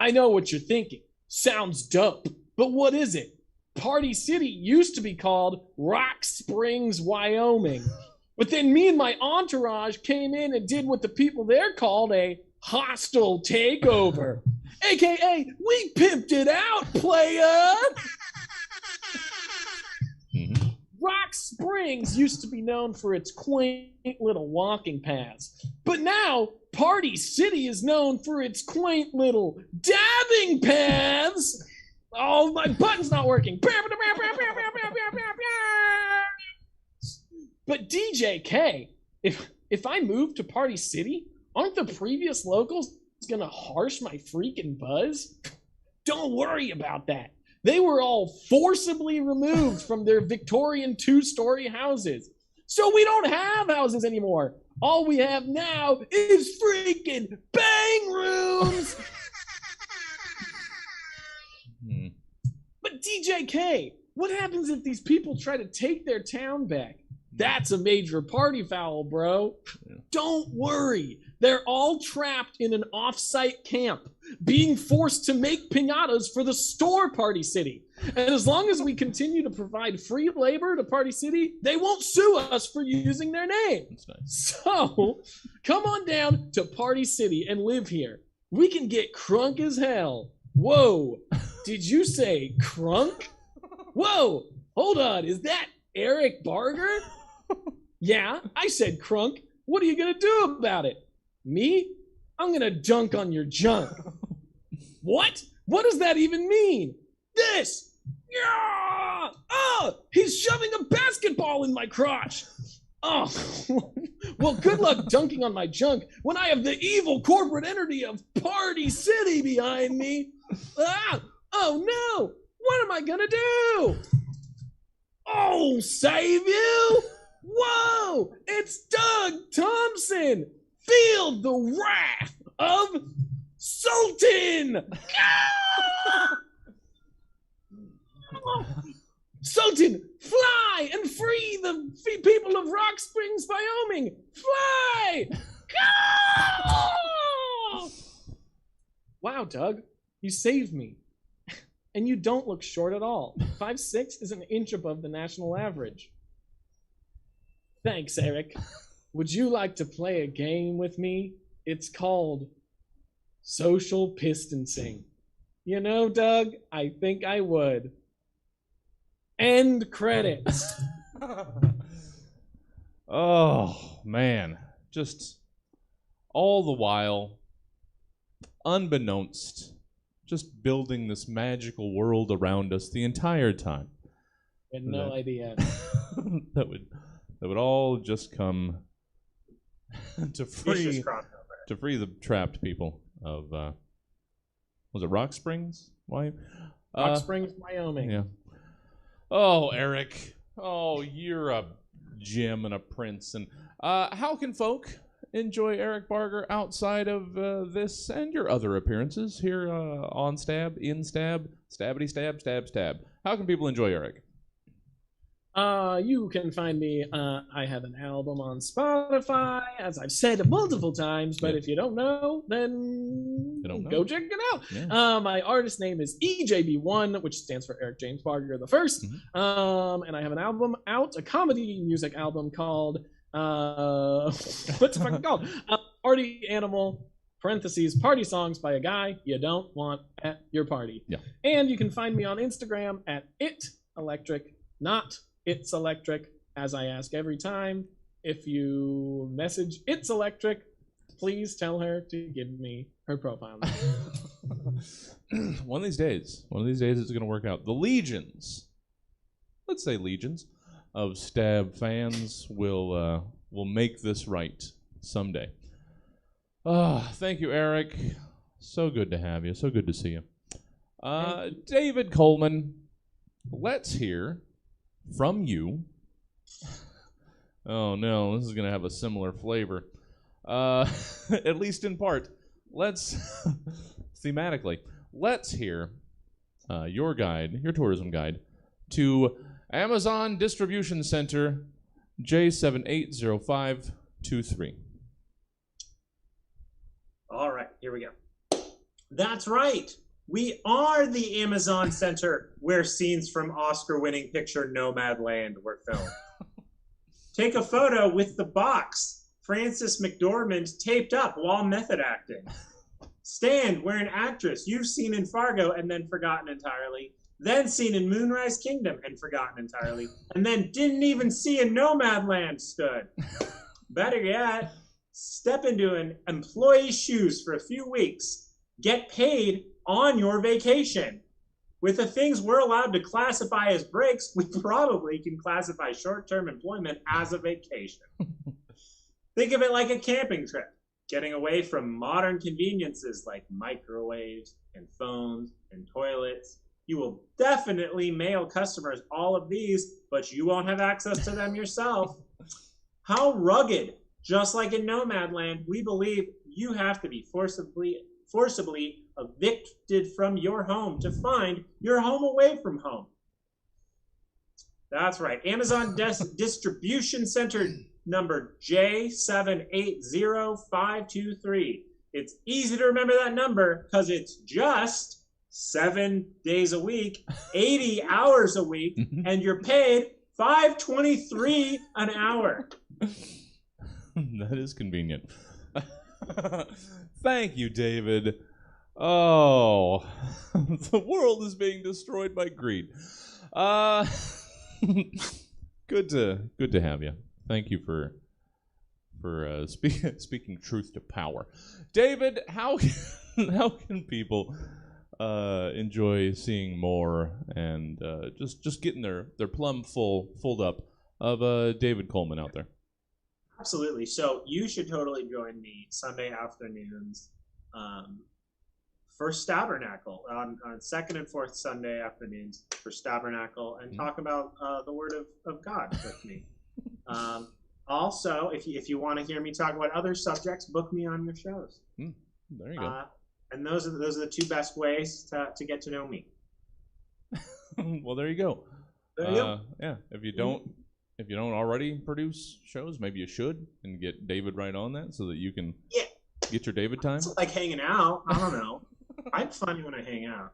I know what you're thinking. Sounds dope. But what is it? Party City used to be called Rock Springs, Wyoming. But then me and my entourage came in and did what the people there called a hostile takeover. AKA, we pimped it out, playa! Rock Springs used to be known for its quaint little walking paths. But now, Party City is known for its quaint little dabbing paths. Oh, my button's not working. But DJ K, if I move to Party City, aren't the previous locals gonna harsh my freaking buzz? Don't worry about that. They were all forcibly removed from their Victorian 2-story houses. So we don't have houses anymore. All we have now is freaking bang rooms. But DJ K, what happens if these people try to take their town back? That's a major party foul, bro. Don't worry. They're all trapped in an off-site camp, being forced to make piñatas for the store Party City. And as long as we continue to provide free labor to Party City, they won't sue us for using their name. That's nice. So, come on down to Party City and live here. We can get crunk as hell. Whoa, did you say crunk? Whoa, hold on, is that Eric Barger? Yeah, I said crunk. What are you gonna do about it? Me? I'm gonna dunk on your junk. What? What does that even mean? This! Yeah! Oh, he's shoving a basketball in my crotch. Oh, well, good luck dunking on my junk when I have the evil corporate entity of Party City behind me. Ah! Oh no! What am I gonna do? Oh, save you! Whoa! It's Doug Thompson! feel the wrath of Sultan! Sultan, fly and free the people of Rock Springs, Wyoming! Fly! Wow, Doug, you saved me. And you don't look short at all. 5'6" is an inch above the national average. Thanks, Eric. Would you like to play a game with me? It's called Social Pistancing. You know, Doug, I think I would. End credits. Oh, man. Just all the while, unbeknownst, just building this magical world around us the entire time. I had no idea. that would all just come to free the trapped people of was it Rock Springs? Why? Rock Springs, Wyoming. Yeah. Oh, Eric. Oh, you're a gem and a prince. And how can folk enjoy Eric Barger outside of this and your other appearances here on Stab, in Stab, Stabbity Stab, Stab, Stab? How can people enjoy Eric? You can find me. I have an album on Spotify, as I've said multiple times. But if you don't know, then go check it out. Yeah. My artist name is EJB1, which stands for Eric James Barger the First. Mm-hmm. And I have an album out, a comedy music album called what's it fucking called? Party Animal. Parentheses, party songs by a guy you don't want at your party. Yeah. And you can find me on Instagram at itelectric, not It's Electric, as I ask every time. If you message It's Electric, please tell her to give me her profile number. One of these days it's going to work out. The legions, let's say legions, of Stab fans will make this right someday. Thank you, Eric. So good to have you. So good to see you. David Coleman, let's hear from you. Oh no, this is going to have a similar flavor. At least in part. Let's, thematically, let's hear your guide, your tourism guide, to Amazon Distribution Center J780523. All right, here we go. That's right. We are the Amazon Center where scenes from Oscar-winning picture Nomadland were filmed. Take a photo with the box Frances McDormand taped up while method acting. Stand where an actress you've seen in Fargo and then forgotten entirely, then seen in Moonrise Kingdom and forgotten entirely, and then didn't even see in Nomadland stood. Better yet, step into an employee's shoes for a few weeks. Get paid on your vacation. With the things we're allowed to classify as breaks, we probably can classify short-term employment as a vacation. Think of it like a camping trip, getting away from modern conveniences like microwaves and phones and toilets. You will definitely mail customers all of these, but you won't have access to them yourself. How rugged, just like in Nomadland, we believe you have to be forcibly evicted from your home to find your home away from home. That's right. Amazon Distribution Center number J780523. It's easy to remember that number because it's just 7 days a week, 80 hours a week, and you're paid $5.23 an hour. That is convenient. Thank you, David. Oh, the world is being destroyed by greed. Good to have you. Thank you for speaking truth to power, David. How can people enjoy seeing more and just getting their plum full up of David Coleman out there? Absolutely. So you should totally join me Sunday afternoons for Stabernacle on second and fourth Sunday afternoons for Stabernacle and talk about the Word of God with me. Also, if you want to hear me talk about other subjects, book me on your shows. There you go. And those are the two best ways to get to know me. Well, there you go. There you go. Yeah, if you don't already produce shows, maybe you should, and get David right on that so that you can get your David time. It's like hanging out. I don't know. I'm funny when I hang out.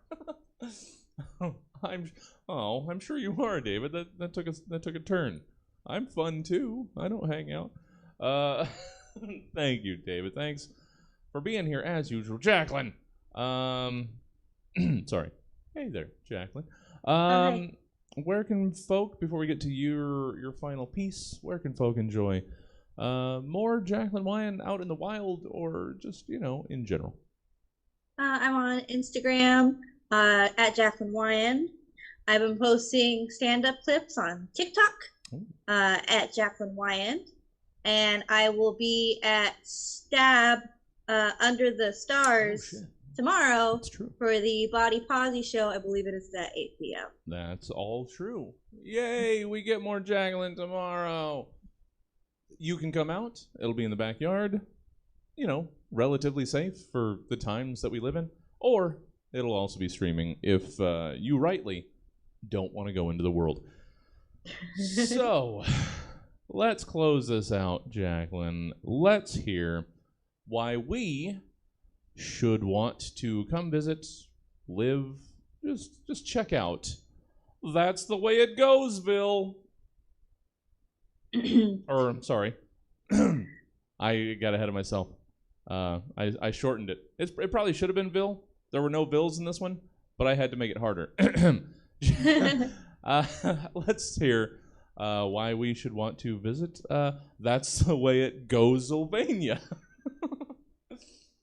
I'm sure you are, David. That took a turn. I'm fun too. I don't hang out. Thank you, David. Thanks for being here as usual, Jacqueline. Sorry. Hey there, Jacqueline. Hi. Where can folk, before we get to your final piece, where can folk enjoy more Jacqueline Wyan out in the wild, or just in general? I'm on Instagram at Jacqueline Wyan. I've been posting stand-up clips on TikTok at Jacqueline Wyan, and I will be at Stab Under the Stars tomorrow for the Body Posy show. I believe it is at 8 p.m. That's all true. Yay, we get more Jacqueline tomorrow. You can come out. It'll be in the backyard. Relatively safe for the times that we live in. Or it'll also be streaming if you rightly don't want to go into the world. So, let's close this out, Jacqueline. Let's hear why we should want to come visit, live, just check out. That's the way it goes, Bill. Or, sorry. I got ahead of myself. I shortened it. It probably should have been Bill. There were no Bills in this one, but I had to make it harder. Let's hear why we should want to visit. That's the way it goes, Sylvania.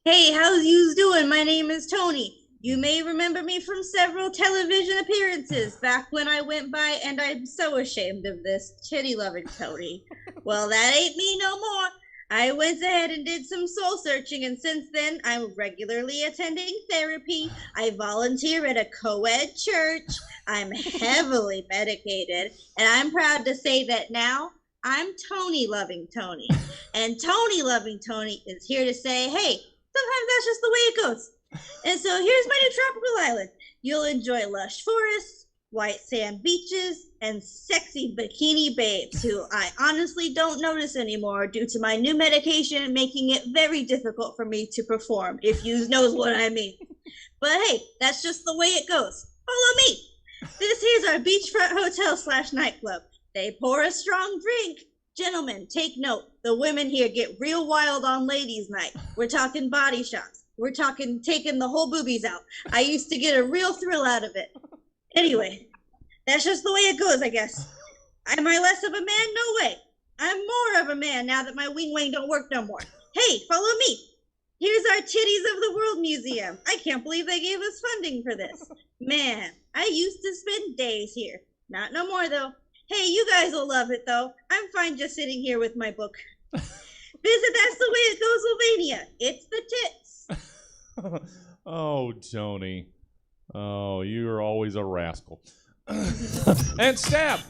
Hey, how's yous doing? My name is Tony. You may remember me from several television appearances back when I went by, and I'm so ashamed of this, titty-loving Tony. Well, that ain't me no more. I went ahead and did some soul searching, and since then, I'm regularly attending therapy. I volunteer at a co-ed church. I'm heavily medicated, and I'm proud to say that now I'm Tony-loving Tony. And Tony-loving Tony is here to say, hey, sometimes that's just the way it goes. And so here's my new tropical island. You'll enjoy lush forests, white sand beaches, and sexy bikini babes who I honestly don't notice anymore due to my new medication making it very difficult for me to perform, if you knows what I mean. But hey, that's just the way it goes. Follow me. This here's our beachfront hotel / nightclub. They pour a strong drink. Gentlemen, take note. The women here get real wild on ladies' night. We're talking body shots. We're talking taking the whole boobies out. I used to get a real thrill out of it. Anyway, that's just the way it goes, I guess. Am I less of a man? No way. I'm more of a man now that my wing wang don't work no more. Hey, follow me. Here's our Titties of the World Museum. I can't believe they gave us funding for this. Man, I used to spend days here. Not no more, though. Hey, you guys will love it, though. I'm fine just sitting here with my book. Visit That's the Way It Goes, Sylvania. It's the tits. Oh, Tony. Oh, you're always a rascal. And Stab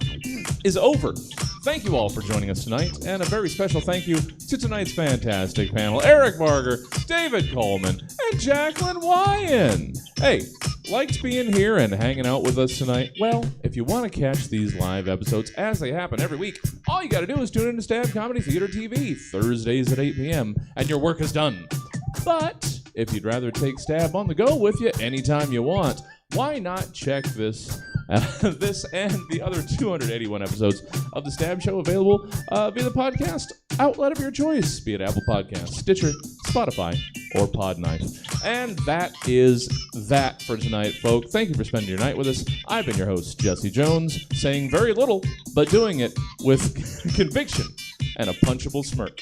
is over. Thank you all for joining us tonight, and a very special thank you to tonight's fantastic panel, Eric Barger, David Coleman, and Jacqueline Wyan. Hey, liked being here and hanging out with us tonight? Well, if you want to catch these live episodes as they happen every week, all you got to do is tune in to Stab Comedy Theater TV, Thursdays at 8 p.m., and your work is done. But if you'd rather take Stab on the go with you anytime you want, why not check this and the other 281 episodes of The Stab Show available via the podcast outlet of your choice, be it Apple Podcasts, Stitcher, Spotify, or Podknife. And that is that for tonight, folk. Thank you for spending your night with us. I've been your host, Jesse Jones, saying very little, but doing it with conviction and a punchable smirk.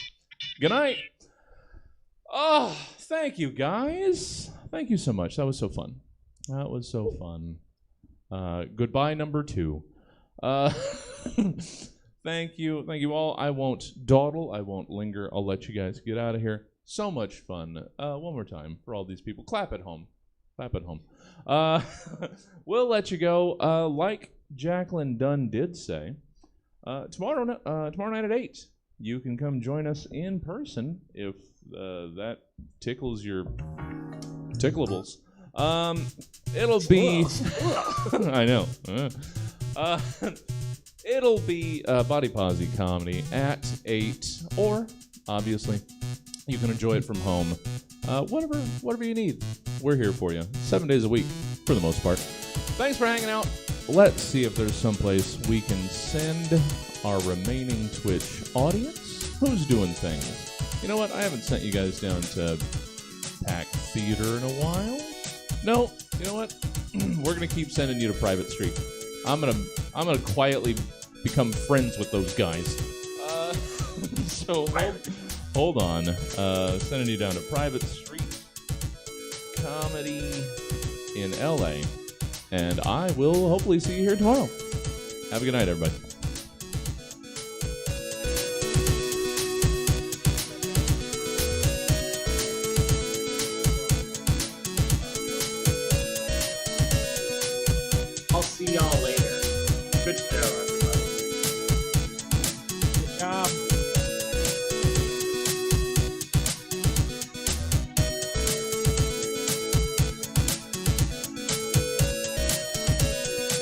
Good night. Oh, thank you, guys. Thank you so much. That was so fun. That was so fun. Goodbye, number 2. Thank you all. I won't dawdle. I won't linger. I'll let you guys get out of here. So much fun. One more time for all these people. Clap at home. Clap at home. We'll let you go. Like Jacqueline Dunn did say, tomorrow night at 8, you can come join us in person if that tickles your tickleables. It'll be... I know. It'll be Body Posse Comedy at 8, or, obviously, you can enjoy it from home. Whatever you need, we're here for you. 7 days a week, for the most part. Thanks for hanging out. Let's see if there's someplace we can send our remaining Twitch audience. Who's doing things? You know what? I haven't sent you guys down to Pack Theater in a while. No, you know what? We're gonna keep sending you to Private Street. I'm gonna quietly become friends with those guys. So hold on. Sending you down to Private Street Comedy in LA, and I will hopefully see you here tomorrow. Have a good night, everybody. I'll see y'all later. Good show.